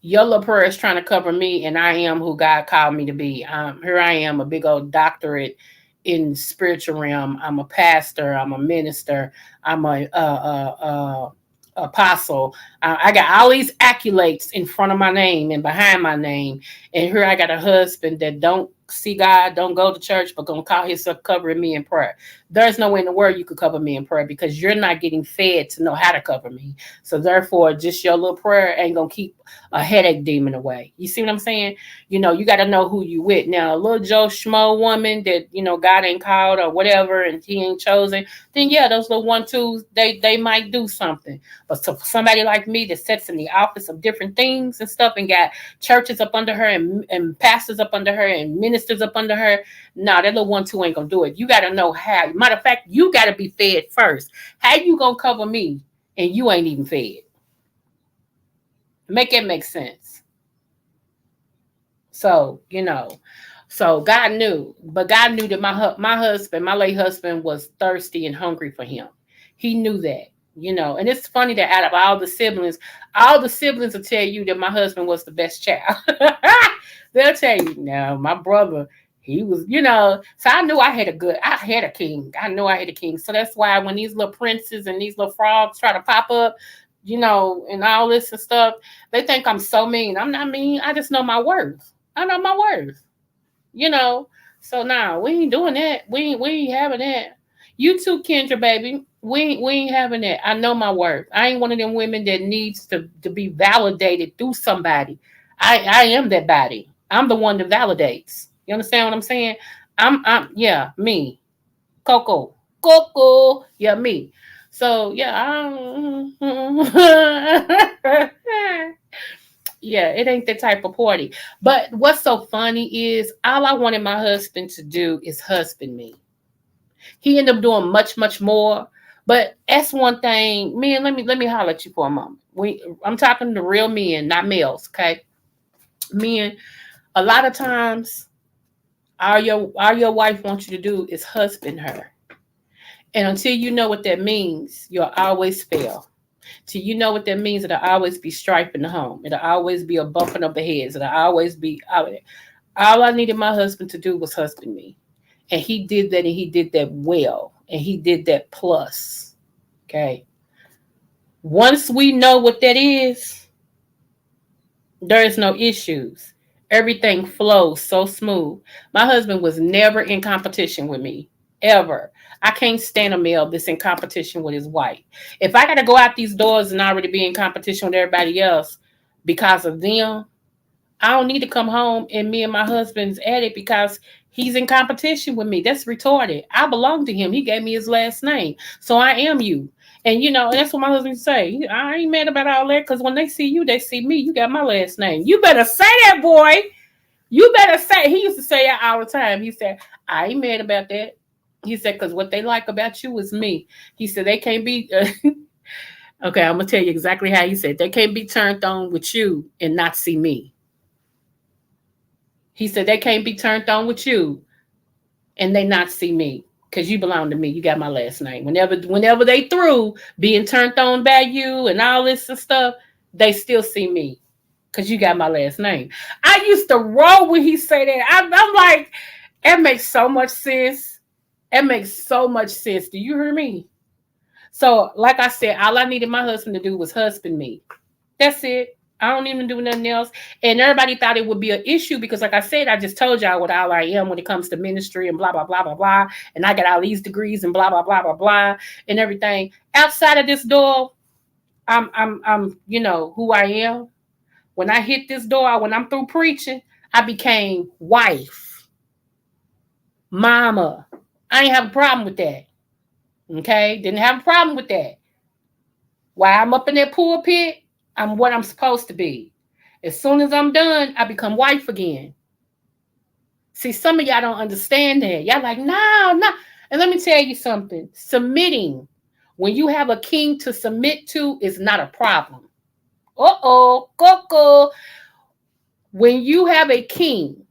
Your little prayer is trying to cover me, and I am who God called me to be. Here I am, a big old doctorate in spiritual realm. I'm a pastor. I'm a minister. I'm a apostle. I got all these accolades in front of my name and behind my name. And here I got a husband that don't see God, don't go to church, but gonna call himself covering me in prayer. There's no way in the world you could cover me in prayer because you're not getting fed to know how to cover me. So therefore, just your little prayer ain't gonna keep a headache demon away. You see what I'm saying? You know, you got to know who you with. Now, a little Joe Schmo woman that, you know, God ain't called or whatever, and he ain't chosen, then yeah, those little 1-2s, they might do something. But so somebody like me that sits in the office of different things and stuff and got churches up under her and pastors up under her and ministers up under her, nah, that little 1-2 ain't gonna do it. You got to know how. Matter of fact, you got to be fed first. How you gonna cover me and you ain't even fed? Make it make sense. So, you know, so God knew, but God knew that my husband, my late husband, was thirsty and hungry for him. He knew that, you know, and it's funny that out of all the siblings will tell you that my husband was the best child. They'll tell you, no, my brother, he was, you know, so I knew I had a king. I knew I had a king. So that's why when these little princes and these little frogs try to pop up, you know, and all this and stuff, they think I'm so mean. I'm not mean. I just know my worth. I know my worth. You know. So now we ain't doing that. We ain't having that. You too, Kendra, baby. We ain't having that. I know my worth. I ain't one of them women that needs to be validated through somebody. I am that body. I'm the one that validates. You understand what I'm saying? Yeah, me. Coco. Yeah, me. So yeah, yeah, it ain't that type of party. But what's so funny is all I wanted my husband to do is husband me. He ended up doing much, much more. But that's one thing, man. Let me holler at you for a moment. I'm talking to real men, not males. Okay, men. A lot of times, all your wife wants you to do is husband her, and until you know what that means, you'll always fail. Till you know what that means, it'll always be strife in the home. It'll always be a bumping of the heads. It'll always be out. All I needed my husband to do was husband me. And he did that, and he did that well. And he did that plus. Okay. Once we know what that is, there is no issues. Everything flows so smooth. My husband was never in competition with me, ever. I can't stand a male that's in competition with his wife. If I got to go out these doors and already be in competition with everybody else because of them, I don't need to come home and me and my husband's at it because he's in competition with me. That's retarded. I belong to him. He gave me his last name. So I am you. And you know, that's what my husband say. I ain't mad about all that because when they see you, they see me. You got my last name. You better say that, boy. You better say. He used to say that all the time. He said, I ain't mad about that. He said, because what they like about you is me. He said, they can't be. Okay, I'm going to tell you exactly how he said. They can't be turned on with you and not see me. He said, they can't be turned on with you and they not see me. Because you belong to me. You got my last name. Whenever they through being turned on by you and all this and stuff, they still see me. Because you got my last name. I used to roll when he say that. I'm like, it makes so much sense. It makes so much sense. Do you hear me? So, like I said, all I needed my husband to do was husband me. That's it. I don't even do nothing else. And everybody thought it would be an issue because, like I said, I just told y'all what all I am when it comes to ministry and blah, blah, blah, blah, blah. And I got all these degrees and blah, blah, blah, blah, blah, and everything. Outside of this door, I'm you know, who I am. When I hit this door, when I'm through preaching, I became wife, mama. I ain't have a problem with that. Okay? Didn't have a problem with that. While I'm up in that pulpit, I'm what I'm supposed to be. As soon as I'm done, I become wife again. See, some of y'all don't understand that. Y'all like, no. And let me tell you something. Submitting, when you have a king to submit to, is not a problem. Coco. When you have a king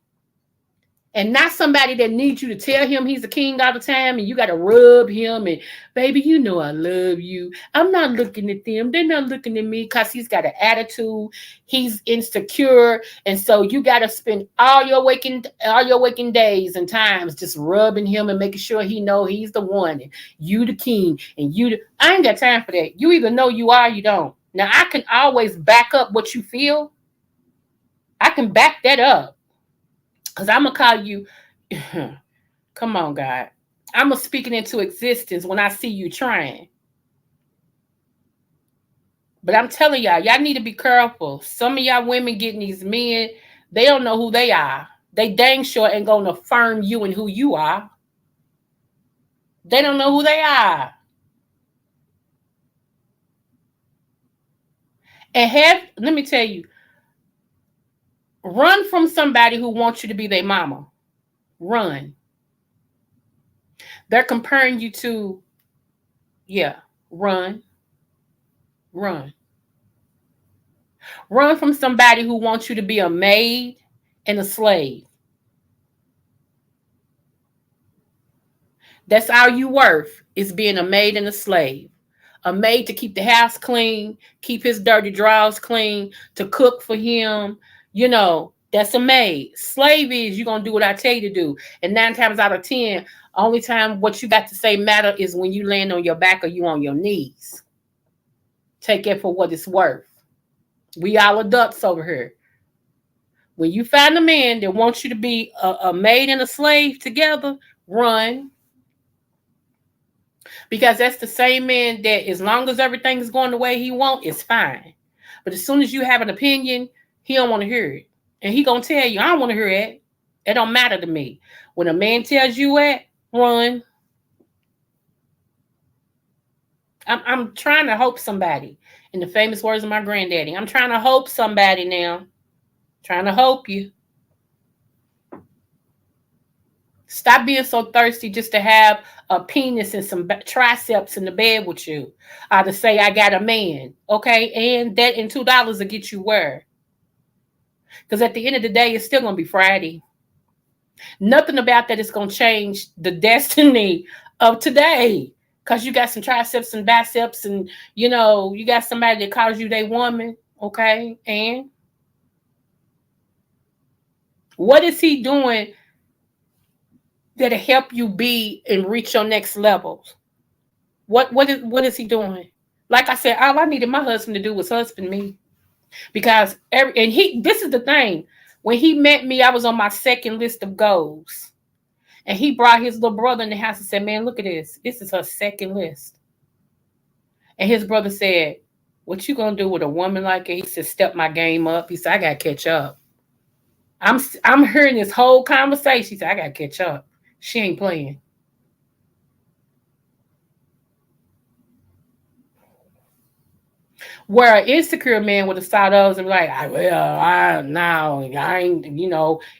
And not somebody that needs you to tell him he's a king all the time and you got to rub him and, baby, you know I love you. I'm not looking at them. They're not looking at me, because he's got an attitude. He's insecure. And so you got to spend all your waking days and times just rubbing him and making sure he know he's the one and you the king and I ain't got time for that. You either know you are or you don't. Now, I can always back up what you feel. I can back that up. Because I'm going to call you, come on, God. I'm going to speak it into existence when I see you trying. But I'm telling y'all need to be careful. Some of y'all women getting these men, they don't know who they are. They dang sure ain't going to affirm you and who you are. They don't know who they are. And let me tell you, run from somebody who wants you to be their mama. Run. They're comparing you to, run. Run. Run from somebody who wants you to be a maid and a slave. That's all you worth, is being a maid and a slave. A maid to keep the house clean, keep his dirty drawers clean, to cook for him. That's a maid. Slave is you're going to do what I tell you to do. And 9 times out of 10, only time what you got to say matter is when you land on your back or you on your knees. Take it for what it's worth. We all adults over here. When you find a man that wants you to be a maid and a slave together, run. Because that's the same man that, as long as everything is going the way he wants, it's fine. But as soon as you have an opinion, he don't want to hear it. And he going to tell you, I don't want to hear it. It don't matter to me. When a man tells you that, run. I'm trying to hope somebody. In the famous words of my granddaddy, I'm trying to hope somebody now. Trying to hope you. Stop being so thirsty just to have a penis and some triceps in the bed with you. Or to say, I got a man. Okay? And that and $2 will get you where? Because at the end of the day, it's still going to be Friday. Nothing about that is going to change the destiny of today. Because you got some triceps and biceps and, you got somebody that calls you their woman. Okay? And what is he doing that'll help you be and reach your next levels? What is he doing? Like I said, all I needed my husband to do was husband me. Because this is the thing. When he met me, I was on my second list of goals. And he brought his little brother in the house and said, man, look at this. This is her second list. And his brother said, what you gonna do with a woman like that? He said, step my game up. He said, I gotta catch up. I'm hearing this whole conversation. He said, I gotta catch up. She ain't playing. Where an insecure man would have saw those and be like, I ain't,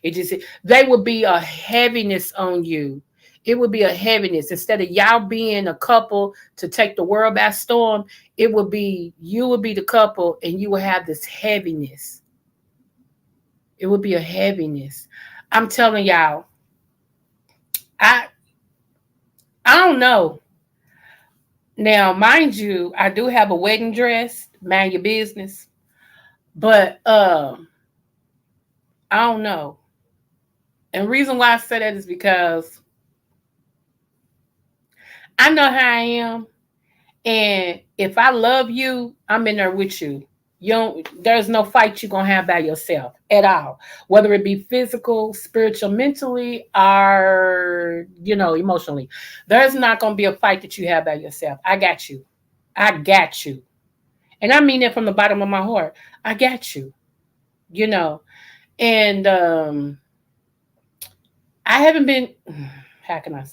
it just, they would be a heaviness on you. It would be a heaviness. Instead of y'all being a couple to take the world by storm, you would be the couple and you would have this heaviness. It would be a heaviness. I'm telling y'all, I don't know. Now, mind you, I do have a wedding dress, mind your business. But I don't know. And the reason why I say that is because I know how I am. And if I love you, I'm in there with you. There's no fight you're going to have by yourself at all. Whether it be physical, spiritual, mentally, or, emotionally. There's not going to be a fight that you have by yourself. I got you. I got you. And I mean that from the bottom of my heart. I got you. And I haven't been, how can I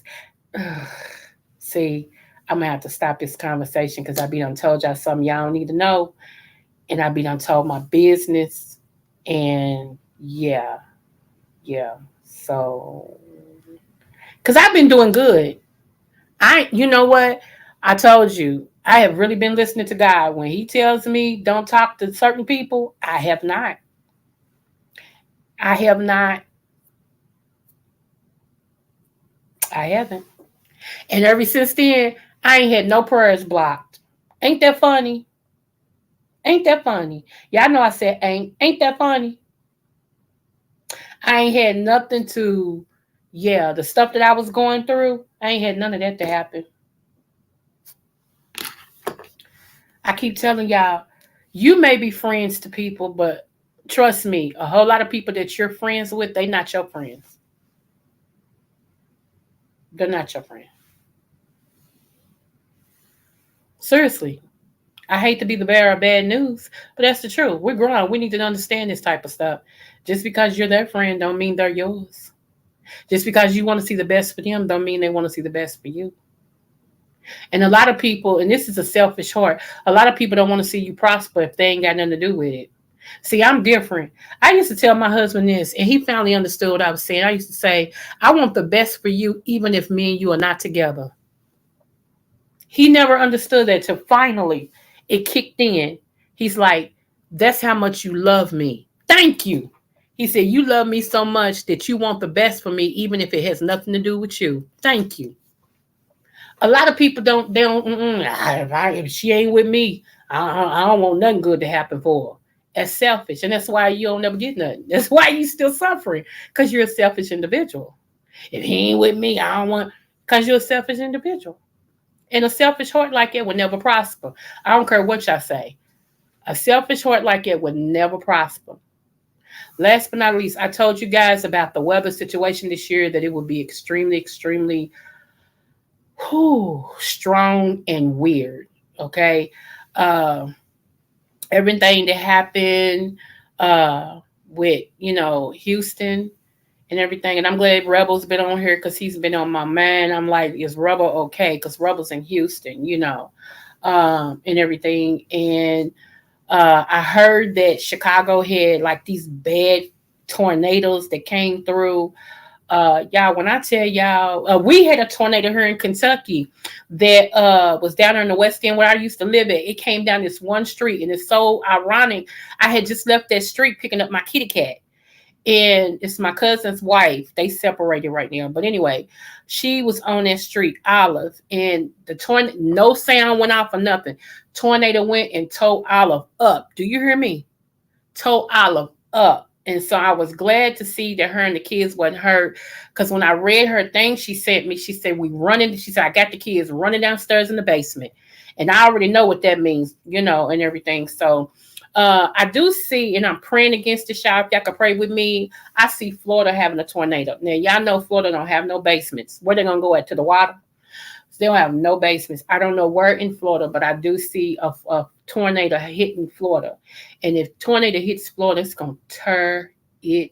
see, I'm going to have to stop this conversation because I be done told y'all something y'all don't need to know. And I be done told my business. And yeah. So, because I've been doing good. You know what? I told you, I have really been listening to God. When he tells me don't talk to certain people, I have not. I haven't. And ever since then, I ain't had no prayers blocked. Ain't that funny? Ain't that funny? Y'all know I said ain't. Ain't that funny? I ain't had nothing to, yeah, the stuff that I was going through, I ain't had none of that to happen. I keep telling y'all, you may be friends to people, but trust me, a whole lot of people that you're friends with, they not your friends. They're not your friend. Seriously. I hate to be the bearer of bad news, but that's the truth. We're grown. We need to understand this type of stuff. Just because you're their friend don't mean they're yours. Just because you want to see the best for them don't mean they want to see the best for you. And a lot of people, and this is a selfish heart, a lot of people don't want to see you prosper if they ain't got nothing to do with it. See, I'm different. I used to tell my husband this, and he finally understood what I was saying. I used to say, I want the best for you, even if me and you are not together. He never understood that till finally it kicked in. He's like, that's how much you love me. Thank you. He said, you love me so much that you want the best for me, even if it has nothing to do with you. Thank you. A lot of people don't, they don't, if she ain't with me, I don't want nothing good to happen for her. That's selfish. And that's why you don't never get nothing. That's why you still suffering, because you're a selfish individual. If he ain't with me, I don't want, because you're a selfish individual. And a selfish heart like that would never prosper. I don't care what y'all say. A selfish heart like that would never prosper. Last but not least, I told you guys about the weather situation this year, that it would be extremely, extremely strong and weird. Okay. Uh, Everything that happened with, Houston and everything. And I'm glad Rebel's been on here because he's been on my mind. I'm like, is Rebel okay? Because Rebel's in Houston, and everything. And I heard that Chicago had like these bad tornadoes that came through. Y'all, when I tell y'all, we had a tornado here in Kentucky that was down there in the West End where I used to live at. It came down this one street, and it's so ironic. I had just left that street picking up my kitty cat, and it's my cousin's wife. They separated right now, but anyway, she was on that street, Olive, and the tornado, no sound went off or nothing. Tornado went and towed Olive up. Do you hear me? Towed Olive up. And so I was glad to see that her and the kids wasn't hurt. Because when I read her thing she sent me, she said, she said, I got the kids running downstairs in the basement. And I already know what that means, and everything. So I do see, and I'm praying against the y'all. If y'all can pray with me, I see Florida having a tornado. Now, y'all know Florida don't have no basements. Where they going to go to the water? They don't have no basements. I don't know where in Florida, but I do see a tornado hitting Florida. And if tornado hits Florida, it's going to tear it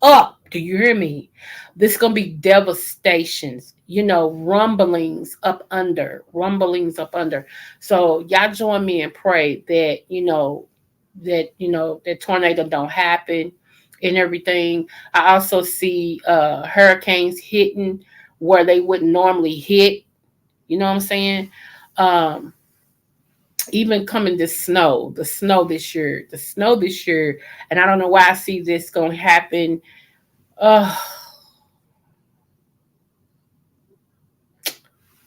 up. Do you hear me? This is going to be devastations, rumblings up under. So y'all join me and pray that, that tornado don't happen and everything. I also see hurricanes hitting where they wouldn't normally hit. You know what I'm saying? Even coming the snow this year, and I don't know why I see this going to happen.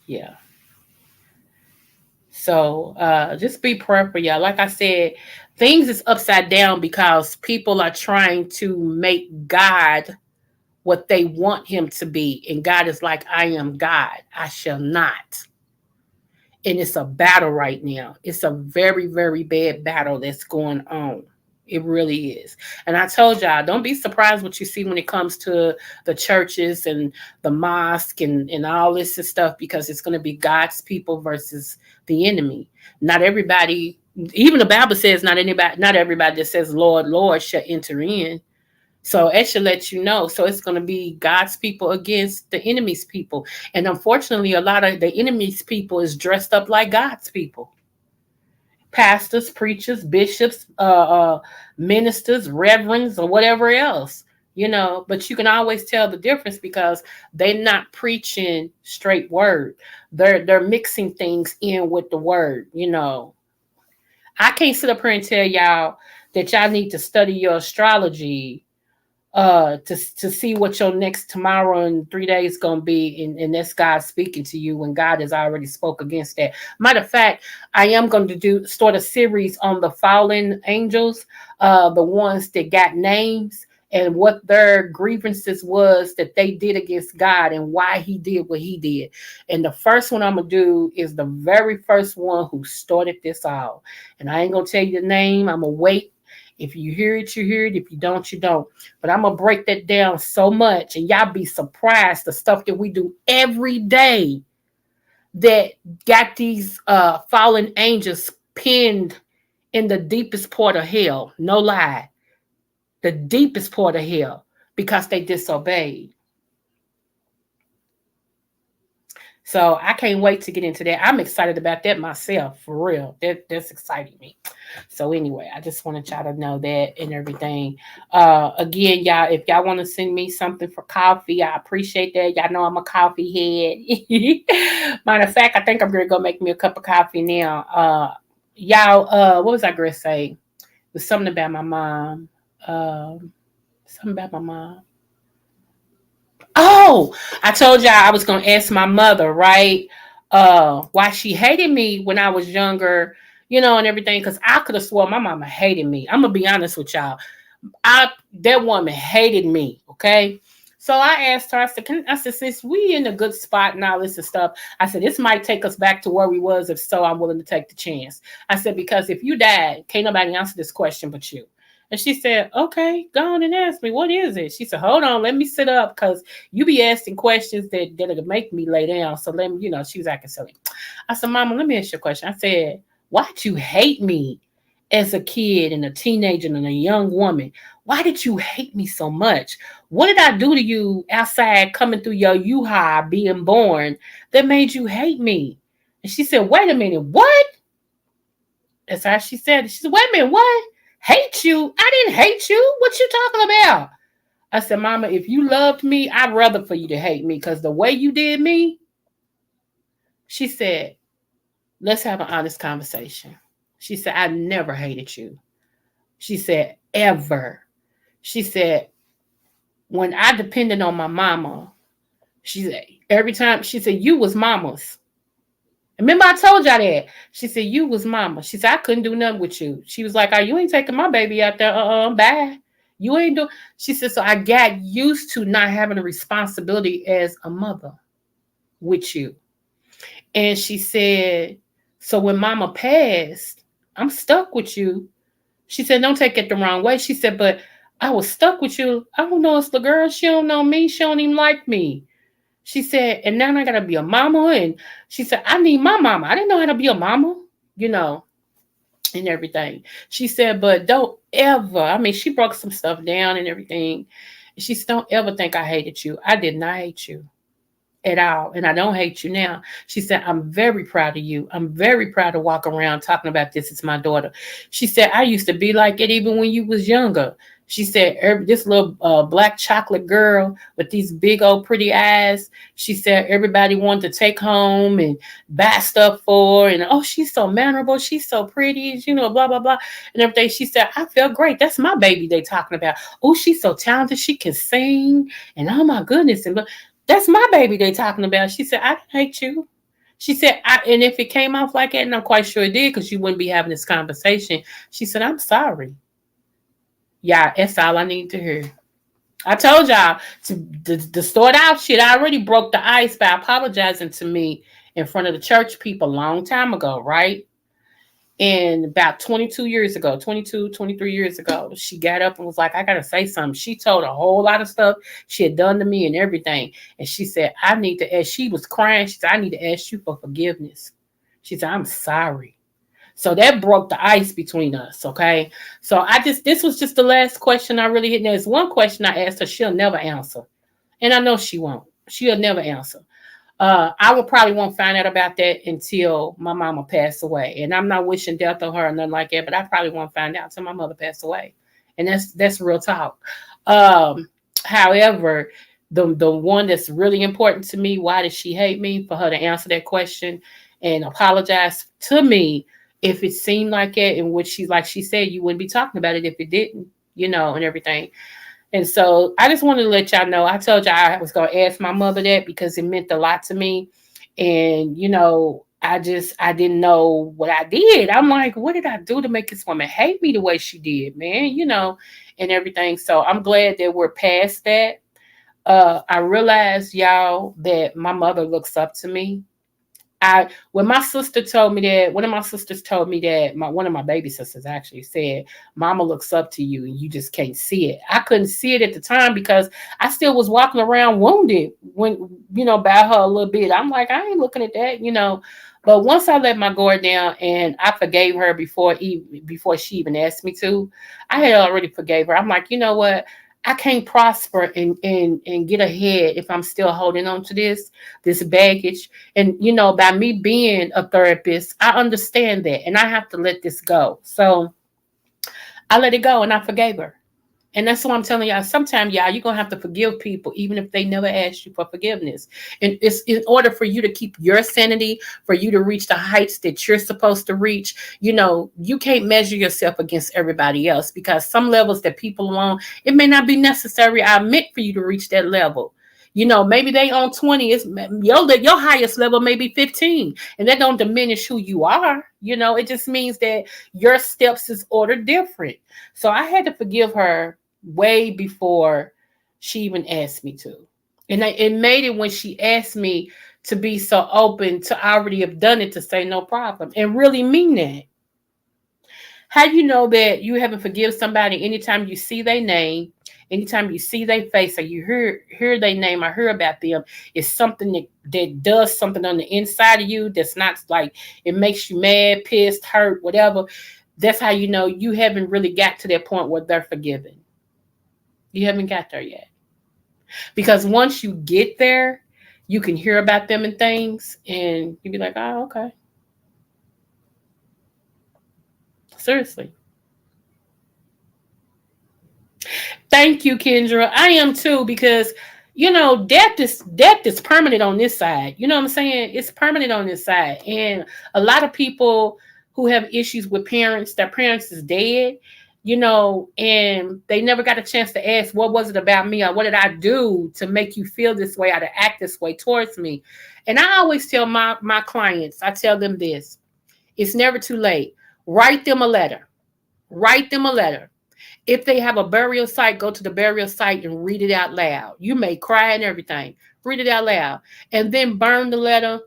Yeah. So just be prayerful, y'all. Like I said, things is upside down because people are trying to make God what they want him to be. And God is like, I am God. I shall not. And it's a battle right now. It's a very, very bad battle that's going on. It really is. And I told y'all, don't be surprised what you see when it comes to the churches and the mosque and all this and stuff, because it's going to be God's people versus the enemy. Not everybody, even the Bible says not everybody that says Lord, Lord shall enter in. So it should let you know. So it's going to be God's people against the enemy's people. And unfortunately, a lot of the enemy's people is dressed up like God's people. Pastors, preachers, bishops, ministers, reverends, or whatever else, but you can always tell the difference because they're not preaching straight word. They're mixing things in with the word, I can't sit up here and tell y'all that y'all need to study your astrology to see what your next tomorrow and 3 days gonna be, and that's God speaking to you when God has already spoke against that. Matter of fact, I am going to start a series on the fallen angels, the ones that got names and what their grievances was that they did against God and why he did what he did. And the first one I'm gonna do is the very first one who started this all. And I ain't gonna tell you the name. I'm gonna wait. If you hear it, you hear it. If you don't, you don't. But I'm going to break that down so much, and y'all be surprised the stuff that we do every day that got these fallen angels pinned in the deepest part of hell. No lie. The deepest part of hell because they disobeyed. So I can't wait to get into that. I'm excited about that myself, for real. That's exciting me. So anyway, I just wanted y'all to know that and everything. Again, y'all, if y'all want to send me something for coffee, I appreciate that. Y'all know I'm a coffee head. Matter of fact, I think I'm gonna go make me a cup of coffee now. Y'all, what was I gonna say? It was something about my mom. Something about my mom. Oh, I told y'all I was gonna ask my mother, right? Why she hated me when I was younger, and everything, because I could have sworn my mama hated me. I'm gonna be honest with y'all. That woman hated me, okay? So I asked her, I said, since we in a good spot and all this and stuff, I said, this might take us back to where we was. If so, I'm willing to take the chance. I said, because if you died, can't nobody answer this question but you. And she said, okay, go on and ask me. What is it? She said, hold on, let me sit up because you be asking questions that'll make me lay down. So let me, she was acting silly. I said, Mama, let me ask you a question. I said, why'd you hate me as a kid and a teenager and a young woman? Why did you hate me so much? What did I do to you outside coming through your U-Haul being born that made you hate me? And she said, wait a minute, what? That's how she said it. She said, wait a minute, what? Hate you? I didn't hate you. What you talking about? I said, Mama, if you loved me, I'd rather for you to hate me because the way you did me. She said, let's have an honest conversation. She said, I never hated you. She said, ever. She said, when I depended on my mama, she said, every time, she said, you was mama's. Remember I told y'all that. She said, you was mama. She said, I couldn't do nothing with you. She was like, oh, you ain't taking my baby out there. Bye. You ain't do. She said, so I got used to not having a responsibility as a mother with you. And she said, so when mama passed, I'm stuck with you. She said, don't take it the wrong way. She said, but I was stuck with you. I don't know, it's the girl. She don't know me. She don't even like me. She said, and now I got to be a mama. And she said, I need my mama. I didn't know how to be a mama, and everything. She said, but don't ever, she broke some stuff down and everything. She said, don't ever think I hated you. I did not hate you at all. And I don't hate you now. She said, I'm very proud of you. I'm very proud to walk around talking about this as my daughter. She said, I used to be like it even when you was younger. She said, this little black chocolate girl with these big old pretty eyes. She said, everybody wanted to take home and buy stuff for her. And, oh, she's so mannerable. She's so pretty, blah, blah, blah. And everything. She said, I feel great. That's my baby they talking about. Oh, she's so talented. She can sing. And oh, my goodness. And that's my baby they talking about. She said, I didn't hate you. She said, and if it came off like that, and I'm quite sure it did because you wouldn't be having this conversation. She said, I'm sorry. Yeah, that's all I need to hear. I told y'all to start out shit. I already broke the ice by apologizing to me in front of the church people a long time ago, right? And about 22 years ago, 23 years ago, she got up and was like, I got to say something. She told a whole lot of stuff she had done to me and everything. And she said, I need to ask. She was crying. She said, I need to ask you for forgiveness. She said, I'm sorry. So that broke the ice between us, okay? So this was just the last question I really hit. There's one question I asked her, she'll never answer. And I know she won't. She'll never answer. I will probably won't find out about that until my mama passed away. And I'm not wishing death on her or nothing like that, but I probably won't find out until my mother passed away. And that's real talk. However, the one that's really important to me, why did she hate me? For her to answer that question and apologize to me if it seemed like it, in which like she said, you wouldn't be talking about it if it didn't, and everything. And so I just wanted to let y'all know. I told y'all I was gonna ask my mother that because it meant a lot to me. And I didn't know what I did. I'm like, what did I do to make this woman hate me the way she did, man? And everything. So I'm glad that we're past that. I realized, y'all, that my mother looks up to me. When my sister told me that, one of my sisters told me that, one of my baby sisters actually said, Mama looks up to you and you just can't see it. I couldn't see it at the time because I still was walking around wounded by her a little bit. I'm like, I ain't looking at that. But once I let my guard down and I forgave her before she even asked me to, I had already forgave her. I'm like, you know what? I can't prosper and get ahead if I'm still holding on to this baggage. And by me being a therapist, I understand that and I have to let this go. So I let it go and I forgave her. And that's what I'm telling y'all. Sometimes, y'all, you're going to have to forgive people, even if they never asked you for forgiveness. And it's in order for you to keep your sanity, for you to reach the heights that you're supposed to reach. You can't measure yourself against everybody else because some levels that people are on, it may not be necessary, I admit, for you to reach that level. Maybe they on 20. It's your highest level may be 15. And that don't diminish who you are. It just means that your steps is ordered different. So I had to forgive her way before she even asked me to. And it made it when she asked me to be so open to already have done it, to say no problem and really mean that. How you know that you haven't forgive somebody? Anytime you see their name, anytime you see their face, or you hear their name or hear about them, it's something that does something on the inside of you that's not like it makes you mad, pissed, hurt, whatever. That's how you know you haven't really got to that point where they're forgiven. You haven't got there yet. Because once you get there, you can hear about them and things, and you'd be like, oh, okay. Seriously. Thank you, Kendra. I am too, because death is permanent on this side. You know what I'm saying? It's permanent on this side. And a lot of people who have issues with parents, their parents is dead, and they never got a chance to ask, what was it about me, or what did I do to make you feel this way, or to act this way towards me? And I always tell my clients, I tell them this: it's never too late. Write them a letter. Write them a letter. If they have a burial site, go to the burial site and read it out loud. You may cry and everything. Read it out loud. And then burn the letter,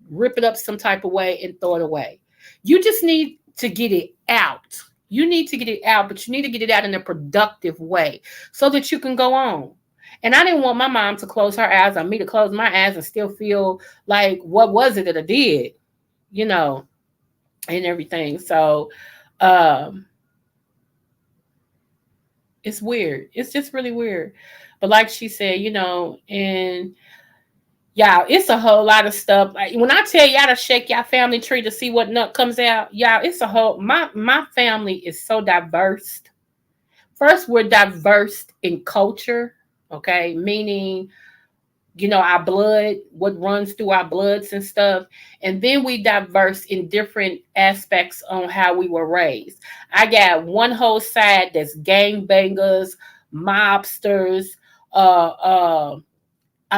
rip it up some type of way and throw it away. You just need to get it out. You need to get it out, but you need to get it out in a productive way so that you can go on. And I didn't want my mom to close her eyes or me to close my eyes and still feel like, what was it that I did? And everything. So, it's weird. It's just really weird. But like she said, and y'all, it's a whole lot of stuff. Like, when I tell y'all to shake y'all family tree to see what nut comes out, y'all, it's a whole, my family is so diverse. First, we're diverse in culture, okay? Meaning, our blood, what runs through our bloods and stuff. And then we diverse in different aspects on how we were raised. I got one whole side that's gangbangers, mobsters, I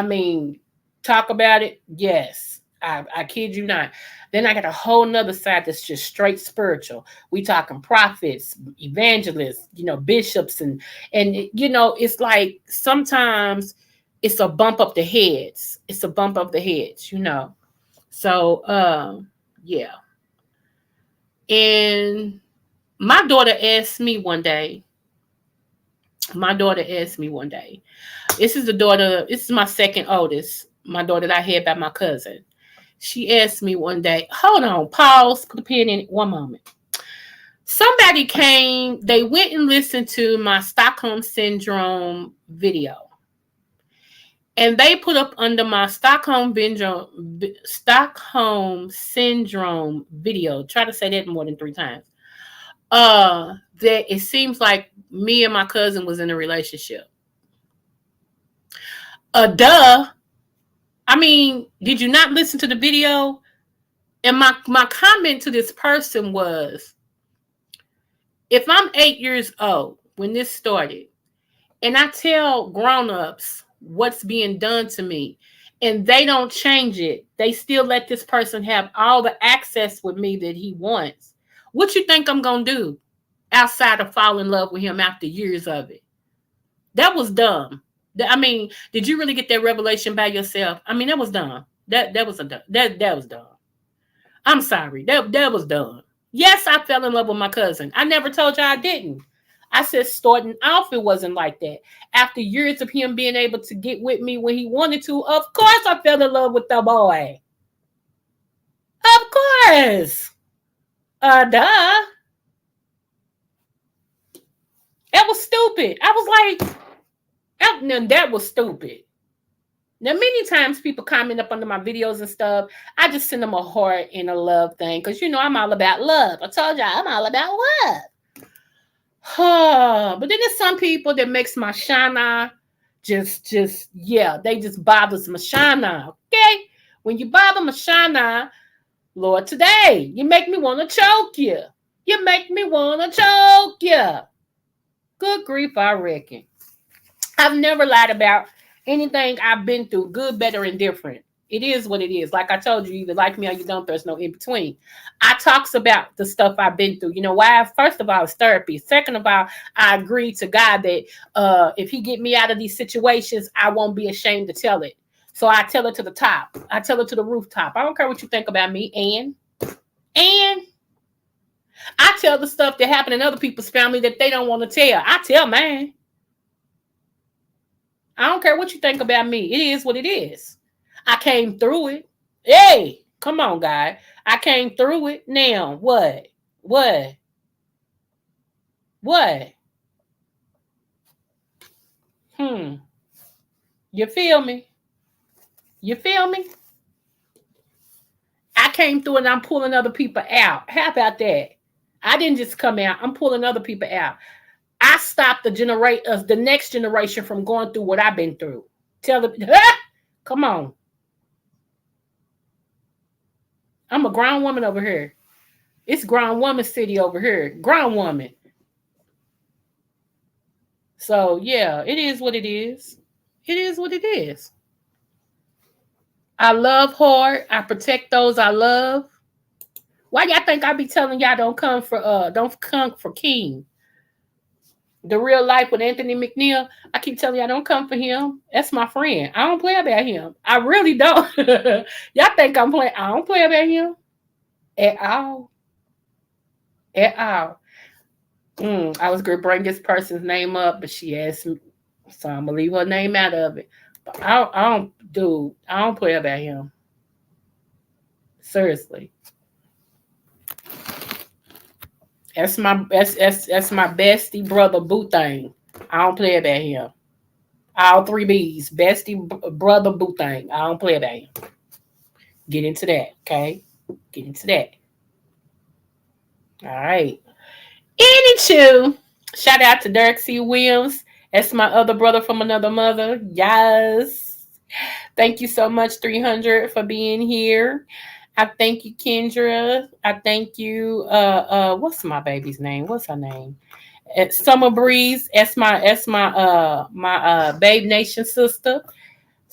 mean, talk about it. Yes. I kid you not. Then I got a whole nother side that's just straight spiritual. We talking prophets, evangelists, bishops, and it's like sometimes it's a bump up the heads. It's a bump up the heads, So yeah. And my daughter asked me one day. This is my second oldest, my daughter that I had by my cousin. She asked me one day, hold on, pause, put a pin in it, one moment. Somebody came, they went and listened to my Stockholm Syndrome video. And they put up under my Stockholm Syndrome video, try to say that more than 3 times, that it seems like me and my cousin was in a relationship. Duh. I mean, did you not listen to the video? And my comment to this person was, if I'm 8 years old when this started, And I tell grown-ups what's being done to me, and they don't change it. They still let this person have all the access with me that he wants. What you think I'm gonna do outside of fall in love with him after years of it? That was dumb. I mean, did you really get that revelation by yourself? I mean, that was dumb. That was that was dumb. I'm sorry. That was dumb. Yes, I fell in love with my cousin. I never told you I didn't. I said starting off it wasn't like that. After years of him being able to get with me when he wanted to, of course I fell in love with the boy. Of course. Duh. That was stupid. I was like, that was stupid. Now, many times people comment up under my videos and stuff. I just send them a heart and a love thing because, you know, I'm all about love. I told y'all I'm all about love. But then there's some people that makes my shana yeah, they just bothers my shana. Okay? When you bother my shana, Lord, today, you make me want to choke you. You make me want to choke you. Good grief, I reckon. I've never lied about anything I've been through, good, better, and different. It is what it is. Like I told you, either like me or you don't, there's no in between. I talks about the stuff I've been through. You know why? First of all, it's therapy. Second of all, I agree to God that if he get me out of these situations, I won't be ashamed to tell it. So I tell it to the top. I tell it to the rooftop. I don't care what you think about me. And I tell the stuff that happened in other people's family that they don't want to tell. I tell mine. I don't care what you think about me. It is what it is. I came through it. Hey, come on, guy. I came through it. Now, what? You feel me? I came through and I'm pulling other people out. How about that? I didn't just come out. I'm pulling other people out. I stopped the next generation from going through what I've been through. Tell them, come on. I'm a grown woman over here. It's grown woman city over here. Grown woman. So, yeah, it is what it is. It is what it is. I love hard. I protect those I love. Why y'all think I be telling y'all don't come for King? The real life with Anthony McNeil, I keep telling y'all don't come for him. That's my friend. I don't play about him. I really don't. Y'all think I'm playing. I don't play about him at all. At all. I was going to bring this person's name up, but she asked me, so I'm going to leave her name out of it. But I don't play about him. Seriously. That's my bestie brother boo thing. I don't play about him. All 3 B's. Bestie brother boo thing. I don't play about him. Get into that, okay? Get into that. All right. Anywho, shout out to Derek C. Williams. That's my other brother from another mother. Yes. Thank you so much, 300, for being here. I thank you, Kendra. I thank you. What's my baby's name? What's her name? Summer Breeze. That's my Babe Nation sister.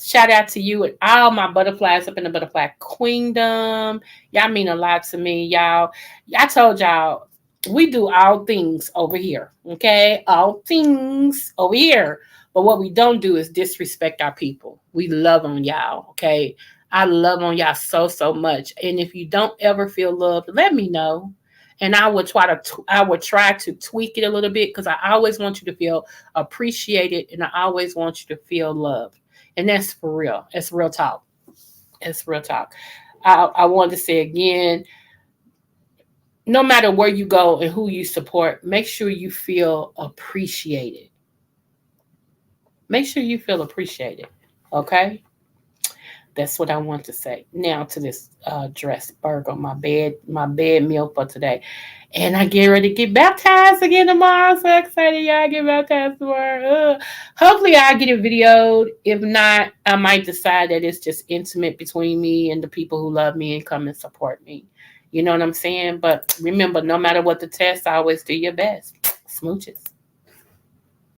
Shout out to you and all my butterflies up in the butterfly queendom. Y'all mean a lot to me, y'all. I told y'all we do all things over here. Okay, all things over here. But what we don't do is disrespect our people. We love on y'all. Okay. I love on y'all so much. And if you don't ever feel loved, let me know. And I would try to tweak it a little bit because I always want you to feel appreciated and I always want you to feel loved. And that's for real. It's real talk. It's real talk. I wanted to say again, no matter where you go and who you support, make sure you feel appreciated. Make sure you feel appreciated. Okay? That's what I want to say. Now to this dressed burger, my bed meal for today. And I get ready to get baptized again tomorrow. So excited, y'all, get baptized tomorrow. Hopefully I'll get it videoed. If not, I might decide that it's just intimate between me and the people who love me and come and support me. You know what I'm saying? But remember, no matter what the test, always do your best. Smooches.